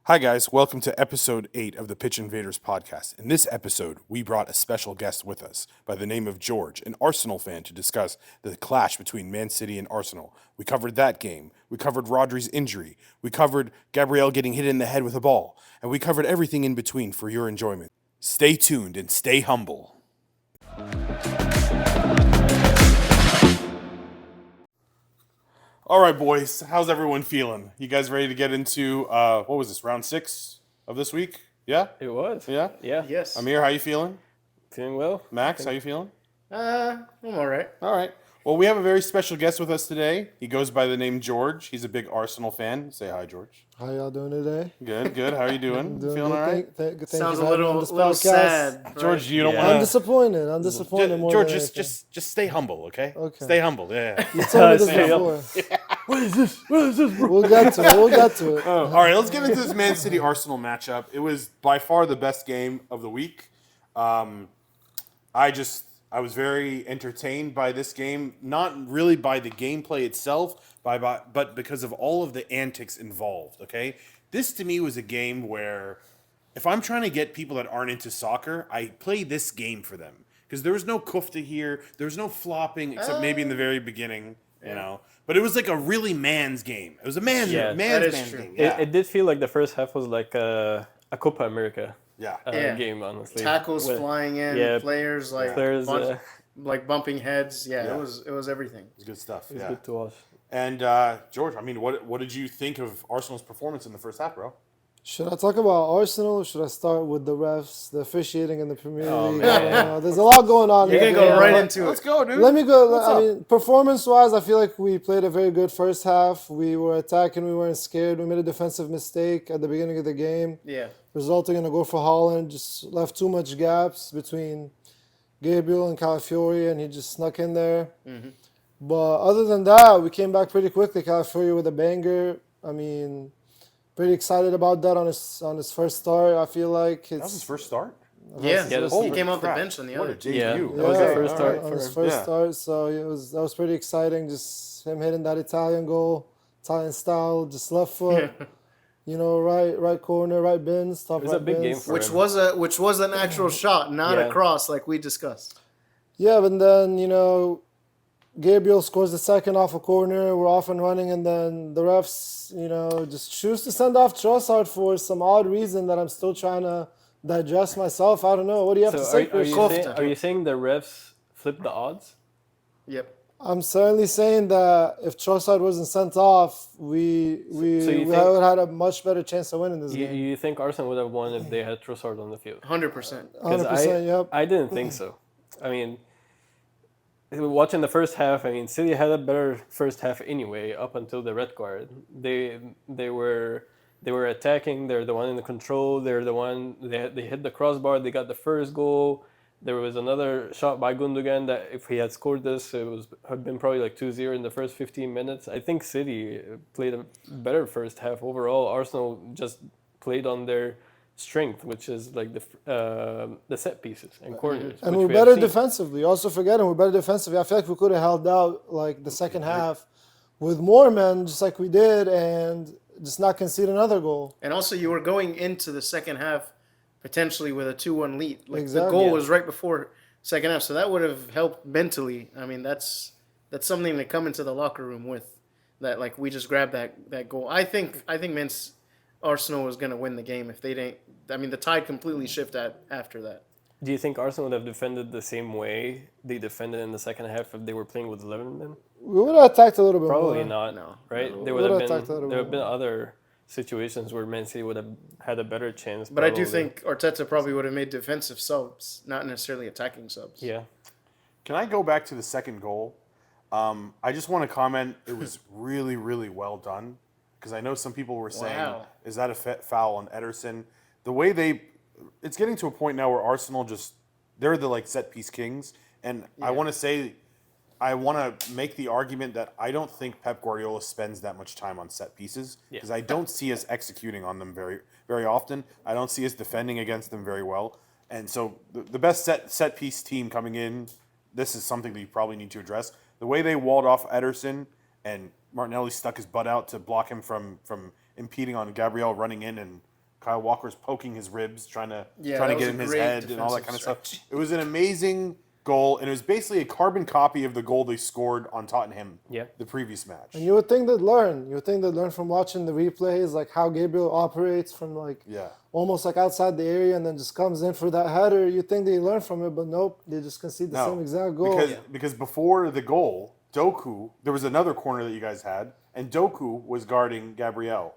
Hi, guys. Welcome to episode 8 of the Pitch Invaders podcast. In this episode, we brought a special guest with us by the name of George, an Arsenal fan, to discuss the clash between Man City and Arsenal. We covered that game. We covered Rodri's injury. We covered Gabriel getting hit in the head with a ball. And we covered everything in between for your enjoyment. Stay tuned and stay humble. All right, boys. How's everyone feeling? You guys ready to get into what was this, round 6 of this week? Yeah, It was. yeah. Yeah. Yes. Amir, how you feeling? Feeling well? Max, how you feeling? I'm all right. All right. Well, we have a very special guest with us today. He goes by the name George. He's a big Arsenal fan. Say hi, George. How y'all doing today? Good, good. How are you doing? Doing Feeling good. all right? Thank Sounds you a for having me on this little podcast. sad. Right? George, you don't Yeah. I'm want disappointed. I'm disappointed more George, than just, anything. just stay humble, okay? Okay. Stay humble. Yeah. You told me this Stay before. What is this? What is this, bro? We'll get to it. We'll get to it. All right, let's get into this Man City Arsenal matchup. It was by far the best game of the week. I was very entertained by this game, not really by the gameplay itself, but because of all of the antics involved. Okay, this to me was a game where, if I'm trying to get people that aren't into soccer, I play this game for them because there was no kufta here, there was no flopping except maybe in the very beginning, you know. But it was like a really man's game. It was a man's Yeah. man's That is true. game. Yeah, It did feel like the first half was like a Copa America yeah. Yeah. game, honestly. Tackles With flying in, yeah, players like players, like bumping heads. Yeah, Yeah. it was everything. It's good stuff. It's Yeah. good to watch. And George, I mean, what did you think of Arsenal's performance in the first half, bro? Should I talk about Arsenal or should I start with the refs, the officiating in the Premier Oh, League? man. I don't know. There's a lot going on. You're there. gonna go right But into Let's it. go, dude. Let me go. What's I up? mean, performance-wise, I feel like we played a very good first half. We were attacking. We weren't scared. We made a defensive mistake at the beginning of the game, Yeah, resulting in a goal for Holland. Just left too much gaps between Gabriel and Calafiori, and he just snuck in there. But other than that, we came back pretty quickly. Calafiori with a banger. I mean, pretty excited about that on his first start. I feel like That was his it's first start. yeah. Yeah, he came off the crap. bench on the What other. a debut. Yeah. That That was the first all start on for his him. first Yeah. start. So that was pretty exciting. Just him hitting that Italian goal, Italian style, just left foot. Right corner, right bins, top It was right a big game bins. for Which him. was an actual shot, not Yeah. a cross like we discussed. Yeah, but then Gabriel scores the second off a corner. We're off and running, and then the refs, just choose to send off Trossard for some odd reason that I'm still trying to digest myself. I don't know. What do you have So to say, are you, Chris? saying, are you saying the refs flipped the odds? Yep. I'm certainly saying that if Trossard wasn't sent off, we So you would think- have had a much better chance of winning this You, game. you think Arsenal would have won if they had Trossard on the field? 100%. 100%, yep. I didn't think so. I mean, watching the first half, I mean, City had a better first half anyway, up until the red card. They were attacking. They're the one in the control. They're the one they hit the crossbar. They got the first goal. There was another shot by Gundogan that if he had scored this, it had been probably like 2-0 in the first 15 minutes. I think City played a better first half overall. Arsenal just played on their strength, which is like the set pieces and corners. And which we're we have better seen. defensively. Also forgetting we're better defensively. I feel like we could have held out like the second half with more men, just like we did, and just not concede another goal. And also, you were going into the second half potentially with a 2-1 lead. Like the Exactly. goal Yeah. was right before second half, so that would have helped mentally. I mean, that's something to come into the locker room with. That like we just grabbed that goal. I think Arsenal was gonna win the game if they didn't. I mean, the tide completely shifted after that. Do you think Arsenal would have defended the same way they defended in the second half if they were playing with 11 men? We would have attacked a little bit Probably more. not. No. Right? No. There Would would have have attacked a been little there bit have been more. other situations where Man City would have had a better chance. But I do probably. think Arteta probably would have made defensive subs, not necessarily attacking subs. Yeah. Can I go back to the second goal? I just want to comment. It was really, really well done because I know some people were saying, Wow. "Is that a foul on Ederson?" The way it's getting to a point now where Arsenal they're the like set piece kings, and I want to say, I want to make the argument that I don't think Pep Guardiola spends that much time on set pieces because I don't see us executing on them very, very often. I don't see us defending against them very well, and so the best set piece team coming in, this is something that you probably need to address. The way they walled off Ederson and Martinelli stuck his butt out to block him from impeding on Gabriel running in and Kyle Walker's poking his ribs, trying to Yeah, trying to that get was in a his great head and all that defensive kind of stuff. stretch. It was an amazing goal, and it was basically a carbon copy of the goal they scored on Tottenham Yeah. the previous match. And you would think they'd learn. You would think they'd learn from watching the replays, like how Gabriel operates from like Yeah. almost like outside the area and then just comes in for that header. You think they learn from it, but nope, they just concede the same exact goal. Because before the goal, Doku, there was another corner that you guys had, and Doku was guarding Gabriel,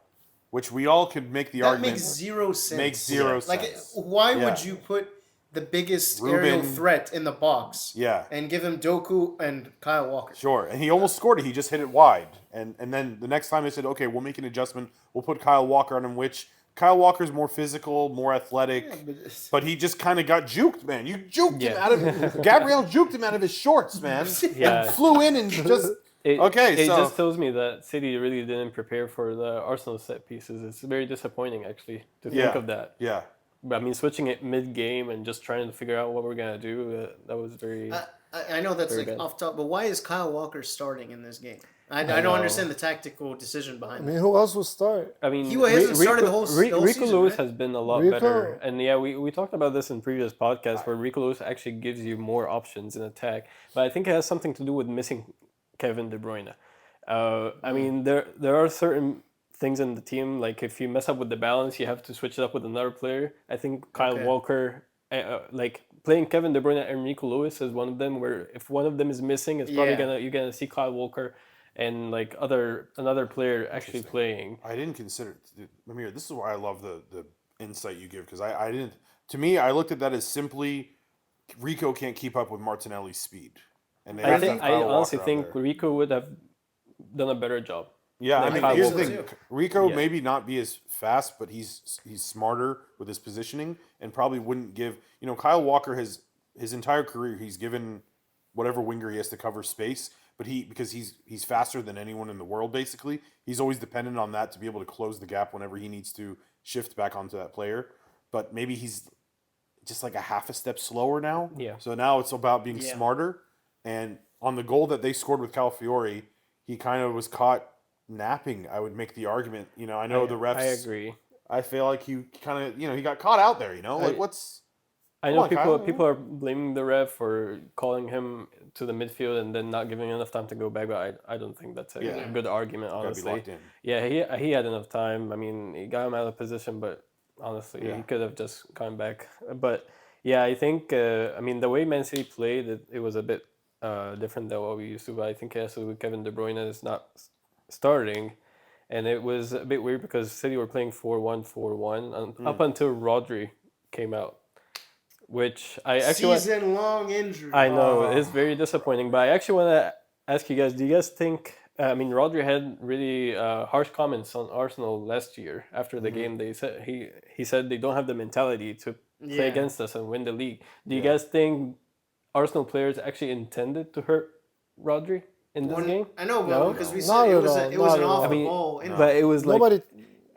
which we all could make the That argument makes zero sense. makes zero Like, sense. why Yeah. would you put the biggest Ruben. aerial threat in the box Yeah. and give him Doku and Kyle Walker? Sure, and he almost scored it. He just hit it wide, and then the next time they said, okay, we'll make an adjustment. We'll put Kyle Walker on him, which Kyle Walker's more physical, more athletic, but he just kind of got juked, man. You juked him Yeah. out of Gabriel juked him out of his shorts, man. Yeah. And flew in and just It so just tells me that City really didn't prepare for the Arsenal set pieces. It's very disappointing, actually, to think of that. Yeah. But I mean, switching it mid-game and just trying to figure out what we're gonna do, that was very. I know that's Very like bad. off top, but why is Kyle Walker starting in this game? I know. don't understand the tactical decision I behind mean, it. who else will start? I mean, He hasn't started the whole Rico season, Lewis right? has been a lot Rico- better, and yeah, we talked about this in previous podcasts where Rico Lewis actually gives you more options in attack, but I think it has something to do with missing Kevin De Bruyne. I mean, there are certain things in the team, like if you mess up with the balance, you have to switch it up with another player. I think Kyle Okay. Walker, like playing Kevin De Bruyne and Rico Lewis is one of them. Where if one of them is missing, it's probably Yeah. you're gonna see Kyle Walker and like another player actually playing. I didn't consider Amir. This is why I love the insight you give, because I didn't. To me, I looked at that as simply Rico can't keep up with Martinelli's speed, and they I have to think have I Kyle honestly Walker out think there. Rico would have done a better job. Yeah, I than mean, Kyle here's the Walker. thing: Rico Yeah. maybe not be as fast, but he's smarter with his positioning, and probably wouldn't give. You know, Kyle Walker has his entire career he's given whatever winger he has to cover space, but because he's faster than anyone in the world. Basically, he's always dependent on that to be able to close the gap whenever he needs to shift back onto that player. But maybe he's just like a half a step slower now. Yeah. So now it's about being Yeah. smarter. And on the goal that they scored with Calafiori, he kind of was caught napping. I would make the argument. You know, I know the refs. I agree. I feel like he kind of, he got caught out there. You know, like what's. I Come know on, Kyle. people are blaming the ref for calling him to the midfield and then not giving him enough time to go back, but I don't think that's a Yeah. good argument, Gotta be honestly. locked in. Yeah, he had enough time. I mean, he got him out of position, but honestly, Yeah. he could have just gone back. But yeah, I think I mean the way Man City played, it was a bit different than what we used to. But I think it has to do with Kevin De Bruyne is not starting, and it was a bit weird because City were playing 4-1-4-1 up until Rodri came out, which I actually Season-long injury. I know it's very disappointing, but I actually want to ask you guys: do you guys think? I mean, Rodri had really harsh comments on Arsenal last year after the game. They said he said they don't have the mentality to play Yeah. against us and win the league. Do you guys think Arsenal players actually intended to hurt Rodri in this game? I know, No? because we Not said it at was all, it was not an at all. off I mean, ball injury. but it was like Nobody.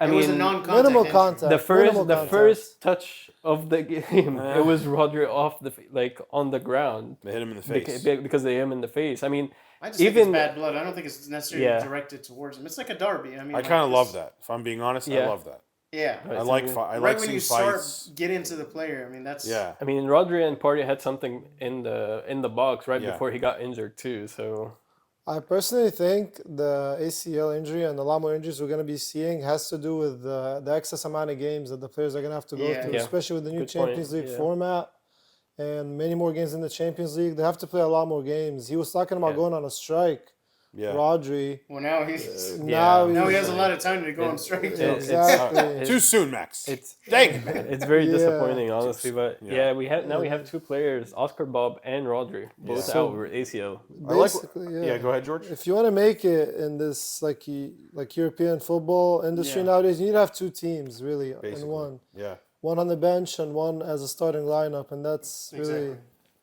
I it was a mean, non-contact Minimal injury. contact. the Minimal first contact. touch of the game, it was Rodri off like on the ground They hit him in the face. because they hit him in the face. I mean, I just think even it's bad blood. I don't think it's necessarily Yeah. directed towards him. It's like a derby. I mean, I kind of love that. If I'm being honest, I Yeah. love that. Yeah. Right. I like so- I Right like when seeing you start fights. get into the player, I mean that's Yeah. I mean, Rodri and Partey had something in the box right Yeah. before he got injured too. So I personally think the ACL injury and a lot more injuries we're going to be seeing has to do with the excess amount of games that the players are going to have to go Yeah. through, Yeah. especially with the new Good point, Champions League yeah. format and many more games in the Champions League. They have to play a lot more games. He was talking about Yeah. going on a strike. Yeah. Rodri. well now he's Now, now he he's- has a lot of time to go on strike. Exactly. Too soon, Max. it's Dang. it's very Yeah. disappointing, honestly. But Yeah. yeah, we have two players, Oscar Bob and Rodri, both Yeah. out with ACL. I like Basically, yeah. Go ahead, George. If you want to make it in this like European football industry Yeah. nowadays, you need to have two teams really in Basically. one. Yeah. One on the bench and one as a starting lineup, and that's really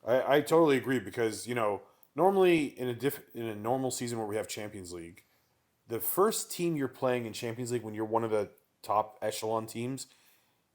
Exactly. I totally agree, because normally in a normal season where we have Champions League, the first team you're playing in Champions League when you're one of the top echelon teams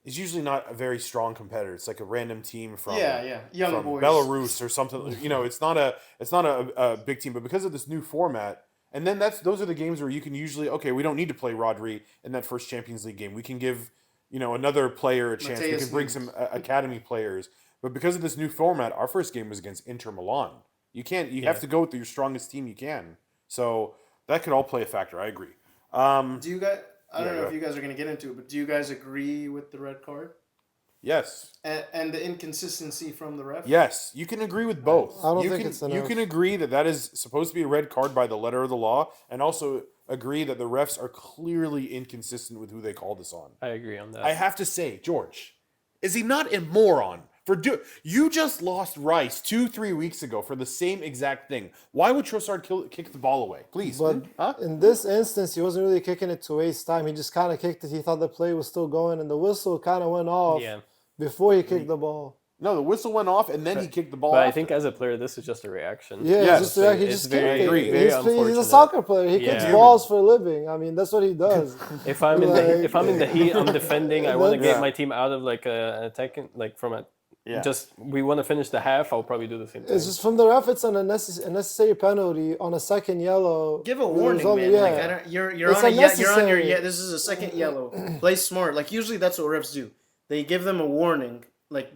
is usually not a very strong competitor. It's like a random team from Young from boys. Belarus or something. It's not a big team, but because of this new format, and then those are the games where you can usually we don't need to play Rodri in that first Champions League game. We can give another player a chance. We Mateus can bring Nunes. some academy players. But because of this new format, our first game was against Inter Milan. You have to go with your strongest team you can. So that could all play a factor. I agree. Do you guys? I don't know go if you guys are going to get into it, but do you guys agree with the red card Yes. and the inconsistency from the ref? Yes, you can agree with both. I don't you think can, it's You enough. can agree that is supposed to be a red card by the letter of the law, and also agree that the refs are clearly inconsistent with who they called this on. I agree on that. I have to say, George, is he not a moron? You just lost Rice 2-3 weeks ago for the same exact thing. Why would Trossard kick the ball away? Please. But in this instance, he wasn't really kicking it to waste time. He just kind of kicked it. He thought the play was still going, and the whistle kind of went off Yeah. before he kicked the ball. No, the whistle went off, and then he kicked the ball. But I after. think as a player, this is just a reaction. Yeah, Yes, just like he it's just very- kicked very- it. very He's a unfortunate. soccer player. He kicks Yeah. balls for a living. I mean, that's what he does. If I'm in the heat, I'm defending. I want to Yeah. get my team out of like an attacking, like from a. Yeah. Just we want to finish the half. I'll probably do the same thing. It's just from the ref. It's an unnecessary penalty on a second yellow. Give a There's warning, only- man. Like, yeah. I don't, you're It's on a you're on your unnecessary. This is a second yellow. Play smart. Like usually that's what refs do. They give them a warning like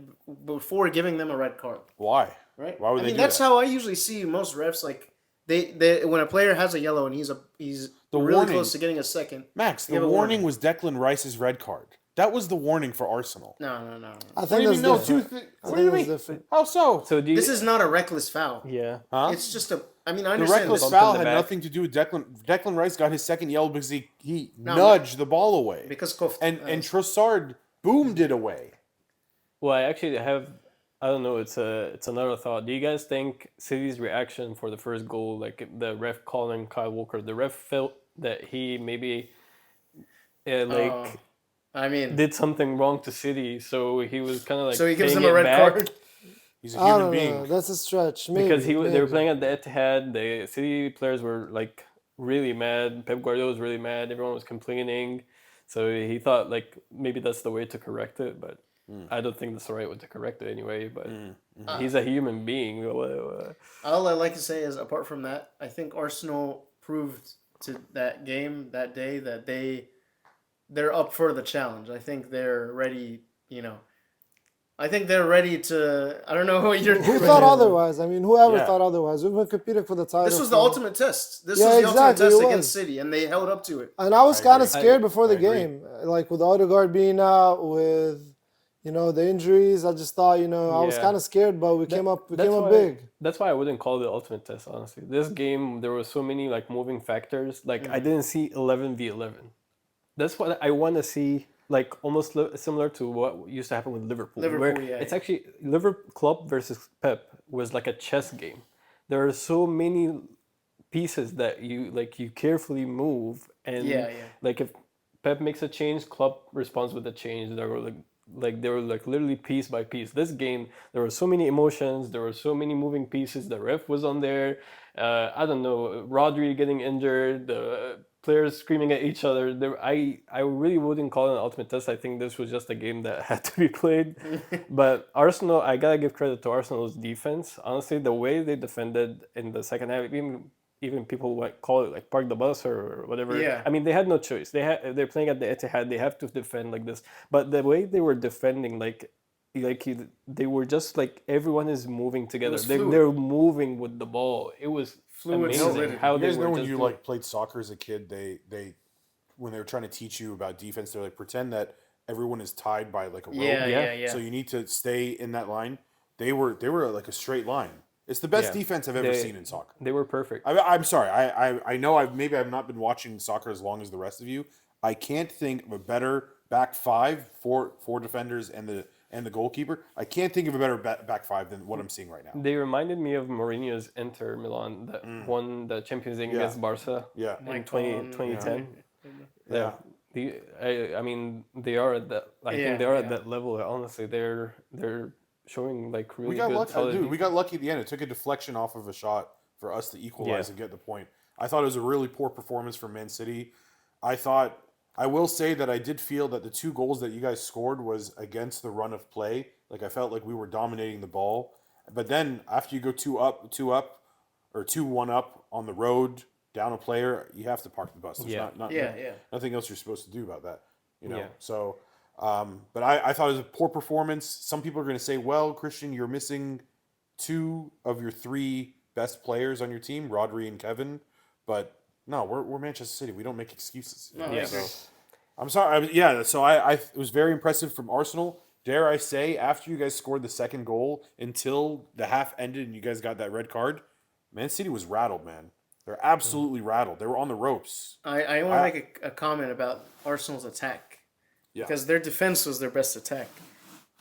before giving them a red card, Why? right? Why would I they mean do that's that? how I usually see most refs. Like they when a player has a yellow and he's The really warning- close to getting a second. Max, Give the a warning warning. was Declan Rice's red card. That was the warning for Arsenal. No. I What think do you that's mean? No, different. what I do think you that's mean? different. How so? So do you? This is not a reckless foul. Yeah. Huh? It's just a. I mean, I The understand reckless this bump foul in the had back. nothing to do with Declan. Declan Rice got his second yellow because he No, nudged the ball away, because and Trossard boomed it away. Well, I actually have. I don't know. It's another thought. Do you guys think City's reaction for the first goal, like the ref calling Kyle Walker, the ref felt that he maybe, I mean, did something wrong to City, so he was kind of like. so he gives paying them a it red back card. He's a I human don't being. know. That's a stretch. Maybe, Because they were maybe. playing at the Etihad, the City players were like really mad. Pep Guardiola was really mad. Everyone was complaining, so he thought like maybe that's the way to correct it. But I don't think that's the right way to correct it anyway. But he's a human being. All I like to say is, apart from that, I think Arsenal proved to that game that day that they're up for the challenge. I think they're ready. I think they're ready to. I don't know what you're. Who thought otherwise? I mean, whoever Yeah. thought otherwise? We've been competing for the title. This was the for- ultimate test. This Yeah, was the ultimate exactly, test it against was. City, and they held up to it. And I was I kind of agree. scared before the I agree. game, like with Odegaard being out, with the injuries. I just thought, I was Yeah. kind of scared, but we came up That's why- big. That's why I wouldn't call it the ultimate test. Honestly, this game there were so many like moving factors. Like I didn't see 11v11. That's what I want to see. Like almost similar to what used to happen with Liverpool. Liverpool, where yeah. It's actually Liverpool Klopp versus Pep was like a chess game. There are so many pieces that you carefully move, and Yeah. like if Pep makes a change, Klopp responds with a change. They were literally piece by piece. This game, there were so many emotions. There were so many moving pieces. The ref was on there. I don't know, Rodri getting injured. The players screaming at each other. I really wouldn't call it an ultimate test. I think this was just a game that had to be played. But Arsenal, I gotta give credit to Arsenal's defense. Honestly, the way they defended in the second half, even people call it like park the bus or whatever. Yeah. I mean, they had no choice. They're playing at the Etihad. They have to defend like this. But the way they were defending, they were just like everyone is moving together. was They're fluid. moving with the ball. It was Fluid amazing solidity. how You they guys were know when just you doing- played soccer as a kid, they when they were trying to teach you about defense, they're like pretend that everyone is tied by like a rope. Yeah. So you need to stay in that line. They were like a straight line. It's the best Yeah. defense I've ever They- seen in soccer. They were perfect. I'm sorry. I know maybe I've not been watching soccer as long as the rest of you. I can't think of a better back five, four defenders and the goalkeeper. I can't think of a better back five than what I'm seeing right now. They reminded me of Mourinho's Inter Milan that won the Champions League Yeah. against Barca Yeah. in 2010. Yeah. I mean, they are at that. I think they are at that level. Honestly, they're showing like really We got good. lucky. solid Dude, we got lucky at the end. It took a deflection off of a shot for us to equalize Yeah. and get the point. I thought it was a really poor performance from Man City. I will say that I did feel that the two goals that you guys scored was against the run of play. Like I felt like we were dominating the ball. But then after you go 2-1 up on the road, down a player, you have to park the bus. There's Yeah. not Yeah. nothing else you're supposed to do about that. Yeah. So But I thought it was a poor performance. Some people are going to say, well, Christian, you're missing 2 of your 3 best players on your team, Rodri and Kevin. But no, we're Manchester City. We don't make excuses. No, Yeah. I agree. I'm sorry. So I it was very impressive from Arsenal. Dare I say, after you guys scored the second goal until the half ended and you guys got that red card, Man City was rattled, man. They're absolutely rattled. They were on the ropes. I want to make a comment about Arsenal's attack. Yeah. Because their defense was their best attack.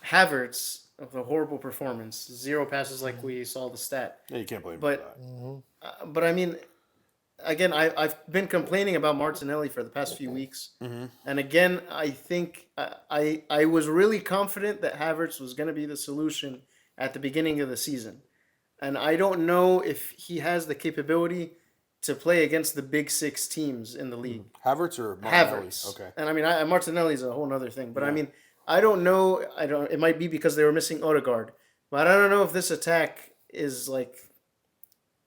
Havertz, of a horrible performance. 0 passes like we saw the stat. Yeah, you can't blame him But- for that. But I mean, again, I've been complaining about Martinelli for the past few weeks. And again, I think I was really confident that Havertz was going to be the solution at the beginning of the season. And I don't know if he has the capability to play against the big 6 teams in the league. Havertz or Martinelli? Havertz. Okay. And I mean, Martinelli's a whole other thing. But I mean, I don't know. It might be because they were missing Odegaard. But I don't know if this attack is like,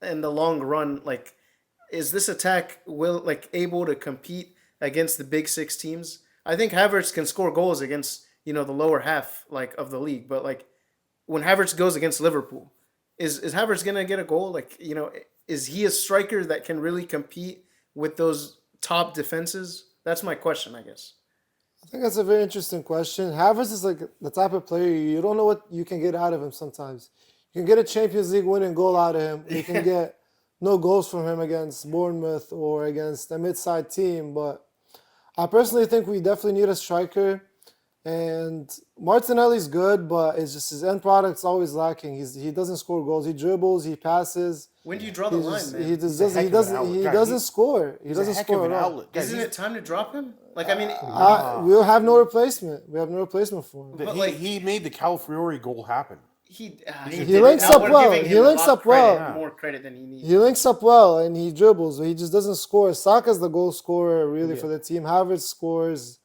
in the long run, like, is this attack able to compete against the big 6 teams? I think Havertz can score goals against, the lower half of the league. But like, when Havertz goes against Liverpool, is Havertz gonna get a goal? Is he a striker that can really compete with those top defenses? That's my question, I guess. I think that's a very interesting question. Havertz is like the type of player you don't know what you can get out of him sometimes. You can get a Champions League winning goal out of him. You can get no goals from him against Bournemouth or against a mid-side team. But I personally think we definitely need a striker. And Martinelli's good, but it's just his end product's always lacking. He doesn't score goals. He dribbles, he passes. When do you draw the line, man? He just He's a heck doesn't. of an He outlet. doesn't Guys, score. He He's a doesn't heck score of an at all. outlet. Guys, Isn't he's- it time to drop him? I mean, We'll have no replacement. We have no replacement for him. But, like- he made the Calafiori goal happen. he He links up well. He links up well. More credit than he needs. He links up well and he dribbles, but he just doesn't score. Saka's the goal scorer really for the team. Havertz scores.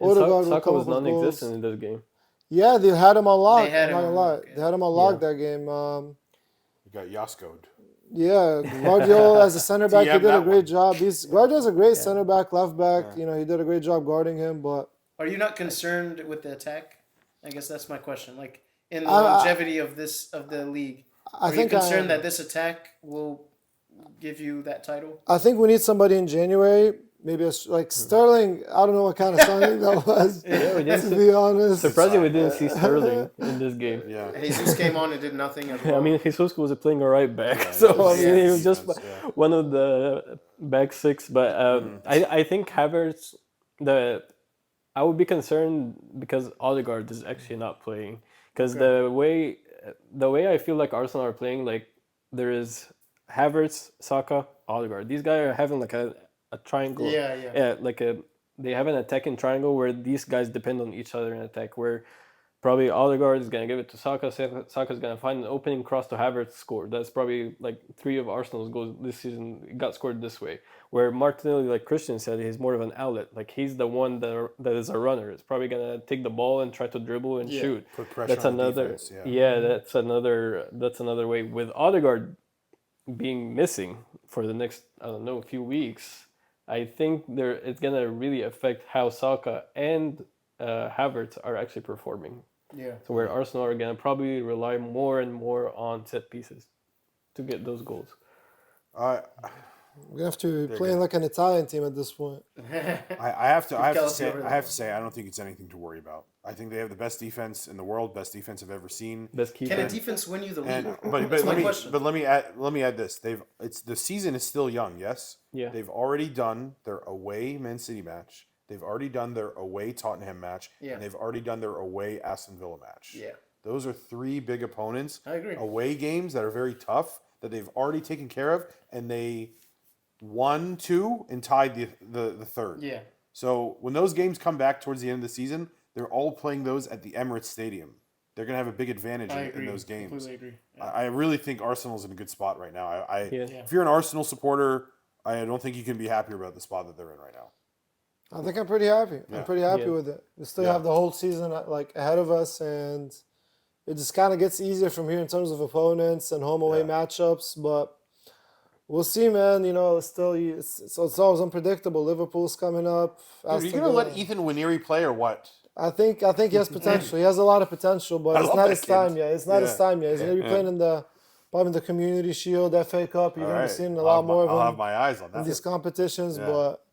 And Odegaard will Saka come was up with goals. non-existent in this game. Yeah, they had him on lock. They had him not on a lot. lock, yeah. They had him on lock that game. You got Yaskoed. Yeah, Guardiola as a center back, he TM did a that great one. job. Guardiola's a great center back, left back. He did a great job guarding him. But Are you not concerned with the attack? I guess that's my question. Like, in the I- longevity of the league, I are think you I concerned am. that this attack will give you that title? I think we need somebody in January. Maybe like Sterling. I don't know what kind of signing that was. Yeah, we To didn't be honest, surprising we didn't see Sterling in this game. Yeah. Jesus came on and did nothing as well. I mean, Jesus was playing a right back, Yeah, so I he mean, he was was just defense, yeah. one of the back 6. But I think Havertz, I would be concerned because Odegaard is actually not playing. Because the way I feel like Arsenal are playing, like there is Havertz, Saka, Odegaard. These guys are having like a triangle. Yeah. They have an attacking triangle where these guys depend on each other in attack. Where probably Odegaard is gonna give it to Saka. Saka's gonna find an opening, cross to Havertz, score. That's probably like 3 of Arsenal's goals this season got scored this way. Where Martinelli, like Christian said, he's more of an outlet. Like he's the one that is a runner. It's probably gonna take the ball and try to dribble and shoot. Put pressure That's on the another. defense, Yeah, that's another way. With Odegaard being missing for the next few weeks, I think it's gonna really affect how Saka and Havertz are actually performing. Yeah. So where Arsenal are gonna probably rely more and more on set pieces to get those goals. we have to be playing like an Italian team at this point. I have to Calafiori say I don't think it's anything to worry about. I think they have the best defense in the world, best defense I've ever seen. Best keeper. Can a defense win you the league? And That's my question. let me add this. The season is still young, yes? Yeah. They've already done their away Man City match. They've already done their away Tottenham match. Yeah. And they've already done their away Aston Villa match. Yeah. Those are 3 big opponents. I agree. Away games that are very tough that they've already taken care of, and they won 2 and tied the third. Yeah. So when those games come back towards the end of the season, they're all playing those at the Emirates Stadium. They're going to have a big advantage I in agree. those games. Completely agree. I really think Arsenal's in a good spot right now. Yeah. If you're an Arsenal supporter, I don't think you can be happier about the spot that they're in right now. I think I'm pretty happy. Yeah. I'm pretty happy Yeah. with it. We still Yeah. have the whole season ahead of us, and it just kind of gets easier from here in terms of opponents and home away matchups. But we'll see, man. It's always unpredictable. Liverpool's coming up. Dude, are you Aston going to let Villa. Ethan Waneri play or what? I think he has potential. He has a lot of potential, but I it's love not that his kid. time yet. It's not his Yeah. time yet. He's gonna be Yeah. playing in probably the Community Shield, FA Cup. You're All gonna be right. seeing a I'll lot have more I'll of have him my eyes on in that. these competitions, Yeah. but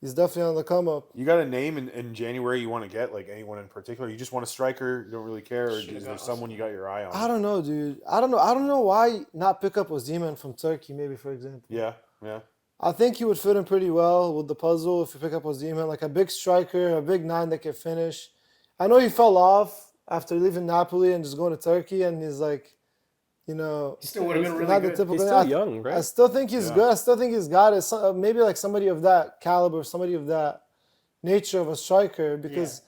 he's definitely on the come up. You got a name in January you want to get, like anyone in particular? You just want a striker? You don't really care, or is there someone you got your eye on? I don't know, dude. I don't know why not pick up Osimhen from Turkey, maybe, for example. Yeah, yeah. I think he would fit in pretty well with the puzzle if you pick up Osimhen, like a big striker, a big 9 that can finish. I know he fell off after leaving Napoli and just going to Turkey, and he's like, He still would have been not really the good. typical. He's still young, right? I still think he's Yeah. good. I still think he's got it. Maybe like somebody of that caliber, somebody of that nature of a striker, because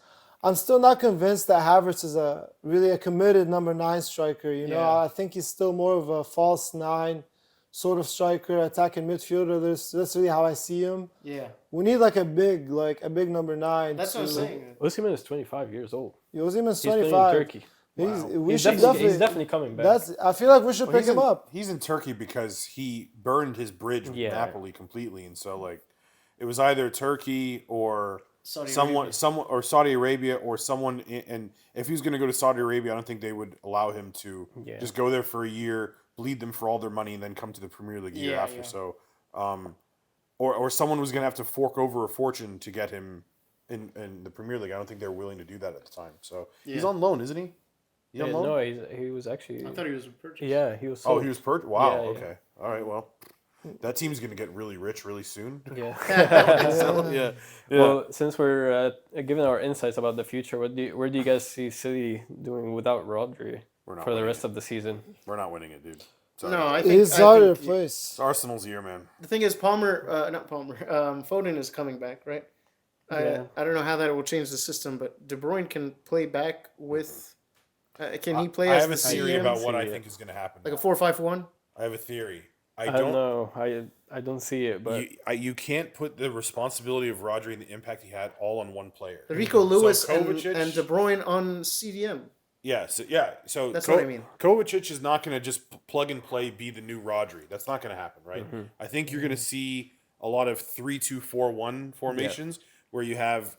I'm still not convinced that Havertz is really a committed number 9 striker. You know, Yeah. I think he's still more of a false 9 sort of striker, attacking midfielder. That's really how I see him. Yeah. We need like a big number 9. That's what I'm saying. Osimhen is 25 years old. Osimhen's He's playing in 25. Turkey. We should He's definitely coming back. I feel like we should pick he's him up. He's in Turkey because he burned his bridge with Yeah. Napoli completely, and so like it was either Turkey or Saudi someone Arabia. or Saudi Arabia or someone. And if he was going to go to Saudi Arabia, I don't think they would allow him to Yeah. just go there for a year, bleed them for all their money, and then come to the Premier League a year Yeah, after. yeah. So, or someone was going to have to fork over a fortune to get him in the Premier League. I don't think they were willing to do that at the time. So he's Yeah. on loan, isn't he? He's on loan? No, he was actually. I thought he was a purchase. Yeah, he was. Oh, sold. he was purchased. Wow. Yeah, yeah. Okay. All right. Well, that team's going to get really rich really soon. Yeah. So, yeah. Well, since we're giving our insights about the future, where do you guys see City doing without Rodri We're not for the winning rest of the season? We're not winning it, dude. Sorry. No, I think He's hard to think- replace. It's Arsenal's year, man. The thing is, not Palmer, Foden is coming back, right? Yeah. I don't know how that will change the system, but De Bruyne can play back with. Can he play I as have the a theory CM? about what I Yeah. think is going to happen. like a now. 4-5-1? I have a theory. I I don't. don't know. I don't see it, but You can't put the responsibility of Rodri and the impact he had all on one player. Rico Lewis So Kovacic- and De Bruyne on CDM. So That's what I mean. Kovacic is not going to just plug and play, be the new Rodri. That's not going to happen, right? Mm-hmm. I think you're going to see a lot of 3-2-4-1 formations where you have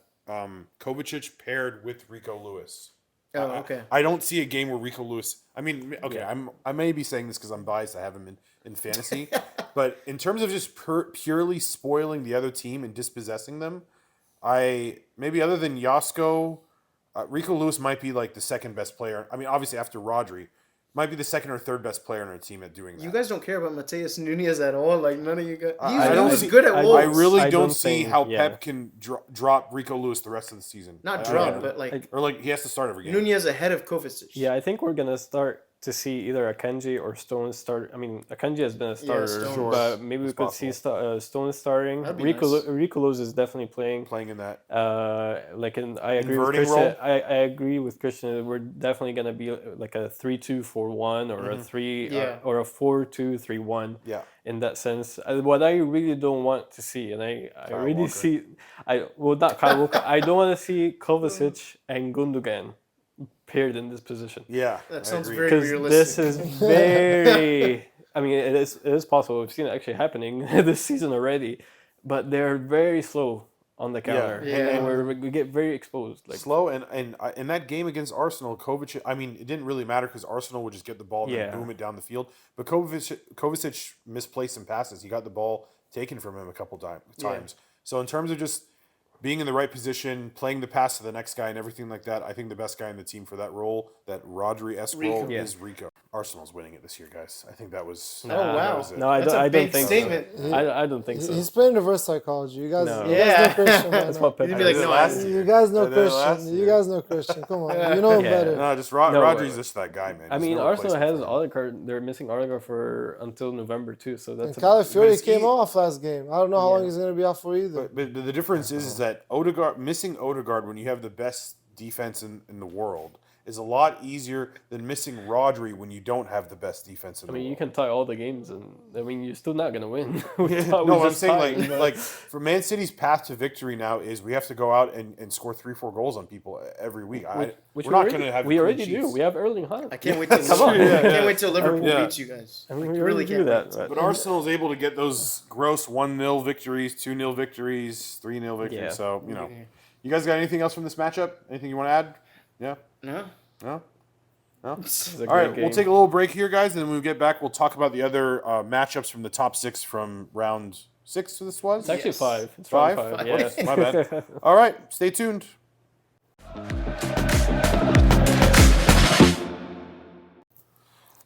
Kovacic paired with Rico Lewis. Oh, okay. I don't see a game where Rico Lewis. I mean, okay, I may be saying this because I'm biased. I have him in fantasy, but in terms of just purely spoiling the other team and dispossessing them, maybe other than Yasko, Rico Lewis might be like the second best player. I mean, obviously after Rodri, might be the second or third best player on our team at doing that. You guys don't care about Mateus Nunez at all. Like none of you guys. I He don't was see- good at I- Wolves. I really I don't don't see think- how yeah. Pep can drop Rico Lewis the rest of the season. Not I drop, don't- but like or like he has to start every game. Nunez ahead of Kovacic. yeah, I think we're gonna start to see either Akanji or Stone start. I mean, Akanji has been a starter, Stone. but maybe we It's could see possible. Stone starting. That'd be Rico nice. Rico Lewis is definitely playing. Playing in that. I agree with Inverting Christian. role? I agree with Christian. We're definitely gonna be like a 3-2-4-1 or a or a 4-2-3-1. Yeah. In that sense, what I really don't want to see, and I really Walker. see, not Kyle Walker. I don't want to see Kovacic and Gundogan paired in this position. Yeah. That I sounds agree. very Because realistic. this is very. I mean, it is possible. We've seen it actually happening this season already, but they're very slow on the counter, Yeah. and we get very exposed. Like Slow and in that game against Arsenal, Kovacic. I mean, it didn't really matter because Arsenal would just get the ball and Yeah. then boom it down the field. But Kovacic misplaced some passes. He got the ball taken from him a couple times. So in terms of just being in the right position, playing the pass to the next guy, and everything like that, I think the best guy in the team for that role, that Rodri-esque role, Yeah. is Rico. Arsenal's winning it this year, guys. I think that was. Oh, wow. that was it. no, I That's don't. a I don't big think statement. so. I don't think so. He's playing reverse psychology. You guys, No. you Yeah. guys know Christian. by That's now. what Pep You'd be has. like, no, last I- year. You guys know I did it last Christian. year. You guys know Christian. Come on, you know him Yeah. better. No, just No, Rodri's just that guy, man. I There's mean, no Arsenal replacement has for him. Odegaard. They're missing Odegaard for until November too. So that's And Calafiori it's came e- off last game. I don't know how long he's going to be out for either. But the difference is that missing Odegaard when you have the best defense in the world is a lot easier than missing Rodri when you don't have the best defense in I the mean, you world. can tie all the games, and I mean, you're still not gonna win. No, I'm saying like for Man City's path to victory now is we have to go out and score 3-4 goals on people every week. which we're not already- going to have we clean already do. sheets. We have Erling Haaland. I can't wait till Come on. I can't wait till Liverpool Yeah. beats you guys. I mean, Like, we you really can't do wait. that. But Arsenal's able to get those gross 1-0 victories, 2-0 victories, 3-0 victories. Yeah. So, You guys got anything else from this matchup? Anything you want to add? Yeah? No. No? No? It's a All right, great game. we'll take a little break here, guys, and when we get back, we'll talk about the other matchups from the top 6 from round 6 this was? It's actually Yes. 5. It's Five? round 5. What? Yeah. My bad. All right, stay tuned.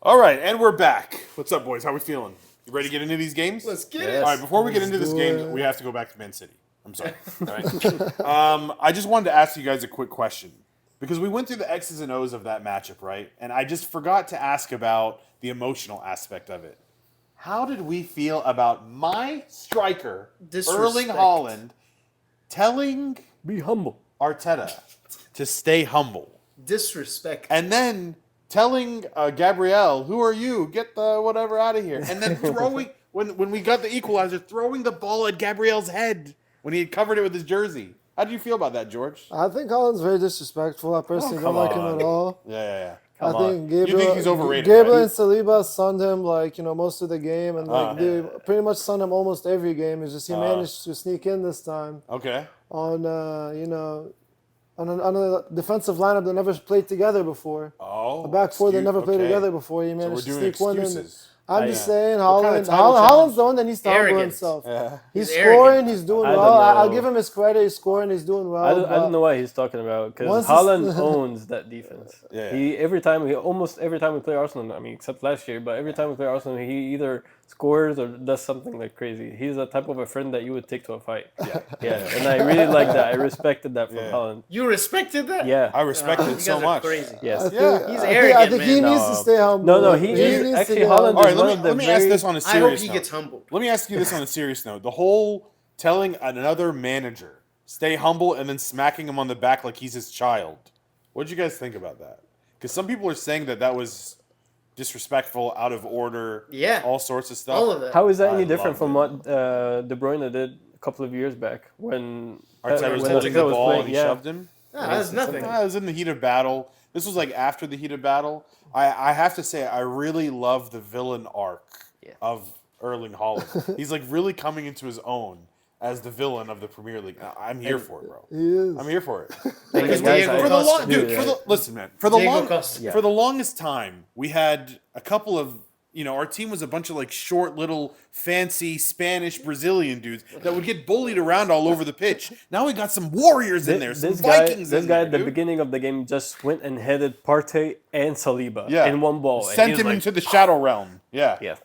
All right, and we're back. What's up, boys? How we feeling? You ready to get into these games? Let's get Yes. All right, before we get into this do game, it. we have to go back to Man City. I'm sorry. All right. I just wanted to ask you guys a quick question because we went through the X's and O's of that matchup, right? And I just forgot to ask about the emotional aspect of it. How did we feel about my striker, Erling Disrespect. Haaland, telling Be humble. Arteta to stay humble? Disrespect. And then telling Gabrielle, "Who are you? Get the whatever out of here." And then throwing when we got the equalizer, throwing the ball at Gabrielle's head when he had covered it with his jersey. How do you feel about that, George? I think Holland's very disrespectful. I personally come don't like him on. at all. Yeah. I Come on. think Gabriel, You think he's overrated, Gabriel right? and Saliba sunned him most of the game, and they pretty much sunned him almost every game. It's just he managed to sneak in this time Okay. on on a defensive lineup that never played together before. Oh. A back four that never played okay. together before. He So we're managed to doing sneak one in. excuses. I'm just saying, What kind of Haaland. title Haaland's challenge? the one that needs to humble Arrogant. himself. Yeah. He's He's scoring. arrogant. He's doing I don't well. I'll know. give him his credit. He's scoring. He's doing well. I don't but know what he's talking about because Once Haaland owns that defense. Yeah. Almost every time we play Arsenal, I mean, except last year, but every time we play Arsenal, he either scores or does something like crazy. He's the type of a friend that you would take to a fight. Yeah, and I really like that. I respected that from Yeah. Haaland. You respected that? Yeah. I respect You it guys so are much. crazy. Yes. I think, Yeah. He's I think, arrogant, I think he man. needs to stay humble. No, he needs is to actually get Haaland. humble. All right, One let of me the let me ask very- this on a I serious hope he note. gets humbled. Let me ask you this on a serious note. The whole telling another manager stay humble and then smacking him on the back like he's his child. What did you guys think about that? Because some people are saying that was disrespectful, out of order, Yeah. all sorts of stuff. All of that. How is that I any different love from what De Bruyne did a couple of years back when Arteta was when holding the Arteta was ball playing? and he Yeah. shoved him. No, that's nothing. It was in the heat of battle. This was like after the heat of battle. I have to say, I really love the villain arc of Erling Haaland. He's like really coming into his own as the villain of the Premier League. I'm here for it, bro. He is. I'm here for it. Like Guys, Diego I- For the Costa. long, dude, Yeah. for the listen, man. For the Diego long, Costa. for the longest time, we had a couple of our team was a bunch of like short, little, fancy Spanish Brazilian dudes that would get bullied around all over the pitch. Now we got some warriors in there, some This guy, Vikings this in guy there, at the dude. beginning of the game just went and headed Partey and Saliba Yeah. in one ball. and Sent he's him like, into the shadow realm. Yeah. Yeah,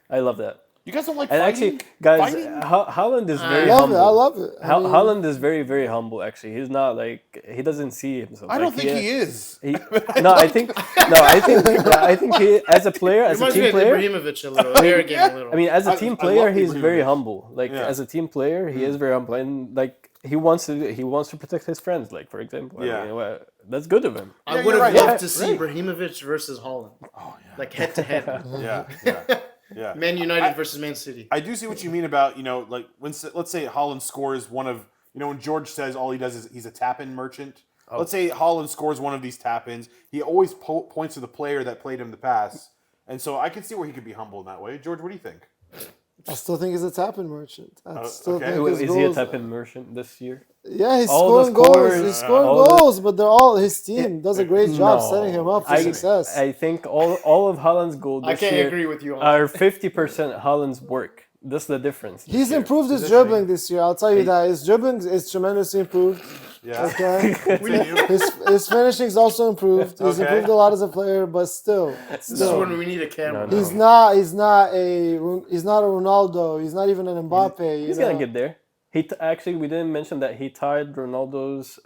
I love that. You guys don't like And fighting? actually, guys, Fighting? Haaland is very I love humble. it. I love it. I mean, Haaland is very, very humble. Actually, he's not like he doesn't see himself. I don't like, think he is. I think he, as a player, as a Reminds me team of player. Ibrahimovic a little, arrogant a little. I mean, as a I team love player, he's very Ibrahimovic. humble. Like Yeah. as a team player, he is very humble, and like he wants to protect his friends. Like for example, Yeah. I mean, well, that's good of him. I Yeah, would you're have right. loved Yeah, to see right. Ibrahimovic versus Holland, Oh yeah. like head to head. Yeah. Man United versus Man City. I do see what you mean about, like when let's say Haaland scores one of, when George says all he does is he's a tap-in merchant. Oh. Let's say Haaland scores one of these tap-ins. He always points to the player that played him the pass. And so I can see where he could be humble in that way. George, what do you think? I still think he's a tapping merchant. I still okay. think his Is he a goals. tap-in merchant this year? Yeah, he's All the scoring goals. scores, He's scoring all the- goals, but they're all his team does a great job No. setting him up for success. I think all of Haaland's goals I this can't year agree with you on are 50% Haaland's work. That's the difference. He's year. improved his dribbling this year. I'll tell you that his dribbling is tremendously improved. Yeah. Okay, We his finishing's also improved. He's Okay. improved a lot as a player, but still, This is when we need a camera. No. he's not a Ronaldo. He's not even an Mbappe. He's gonna get there. Actually, we didn't mention that he tied Ronaldo's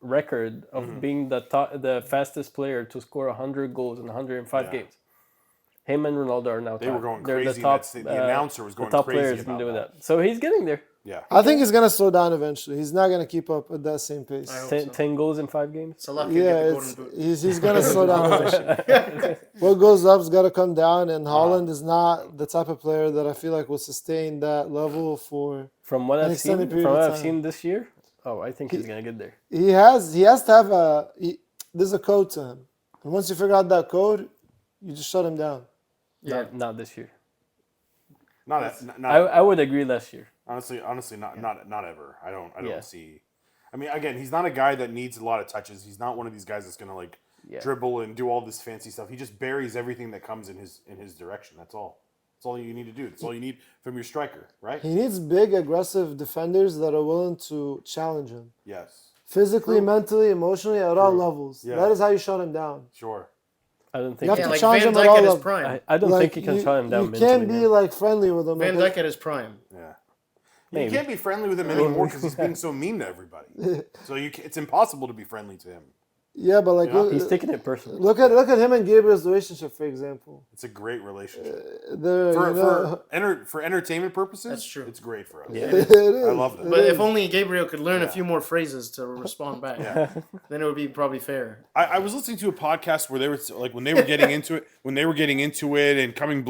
record of being the fastest player to score 100 goals in 105 Yeah. games. Him and Ronaldo are now. They were tied. going They're crazy. The top. The announcer was going the top crazy players about in doing that. that. So he's getting there. Yeah. I think he's gonna slow down eventually. He's not gonna keep up at that same pace. I hope 10 goals in 5 games. Salah can Yeah, get the golden it's, boot. he's gonna slow down eventually. What goes up's got to come down, and Holland is not the type of player that I feel like will sustain that level for. From what An I've extended seen, period from of what I've time. seen this year, I think he's gonna get there. He has to have there's a code to him, and once you figure out that code, you just shut him down. Yeah. Not this year. Not I would agree last year. honestly not ever. I don't Yeah. see. I mean, again, he's not a guy that needs a lot of touches. He's not one of these guys that's gonna like dribble and do all this fancy stuff. He just buries everything that comes in his direction. That's all. That's all you need to do. That's all you need from your striker, right? He needs big, aggressive defenders that are willing to challenge him. Yes. Physically, mentally, emotionally, at all levels. Yeah. That is how you shut him down. Sure. I don't You think. have Yeah, to like challenge Van him at Dijk all at his levels. prime. I don't Like, think he can shut him down. You can't mentally, be like friendly with him. Van Like, Dijk at his prime. Yeah. Maybe. You can't be friendly with him anymore because he's being so mean to everybody. So it's impossible to be friendly to him. yeah, but like He's taking it personally. look at him and Gabriel's relationship, for example. It's a great relationship. They're, For entertainment purposes, That's true. It's great for us. Yeah. it is. I love that. But if only Gabriel could learn a few more phrases to respond back, then it would be probably fair. I was listening to a podcast where they were like when they were getting into it, and coming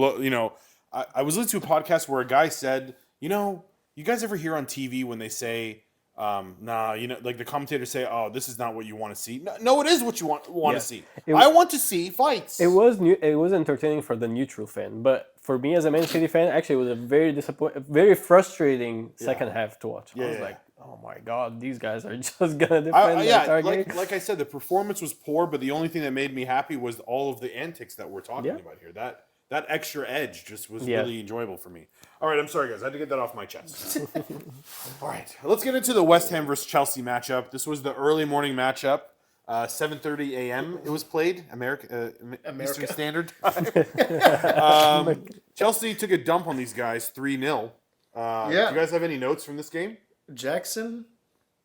I was listening to a podcast where a guy said, you guys ever hear on TV when they say, like the commentators say, oh, this is not what you want to see. No, it is what you want to see. I want to see fights. It was entertaining for the neutral fan, but for me as a Man City fan, actually, it was a very frustrating second half to watch. I was like, oh my god, these guys are just gonna defend the entire game. Like I said, the performance was poor, but the only thing that made me happy was all of the antics that we're talking about here. That extra edge just was really enjoyable for me. All right, I'm sorry, guys. I had to get that off my chest. All right, let's get into the West Ham versus Chelsea matchup. This was the early morning matchup. 7:30 a.m. It was played, Eastern Standard Time. Chelsea took a dump on these guys, 3-0. Do you guys have any notes from this game? Jackson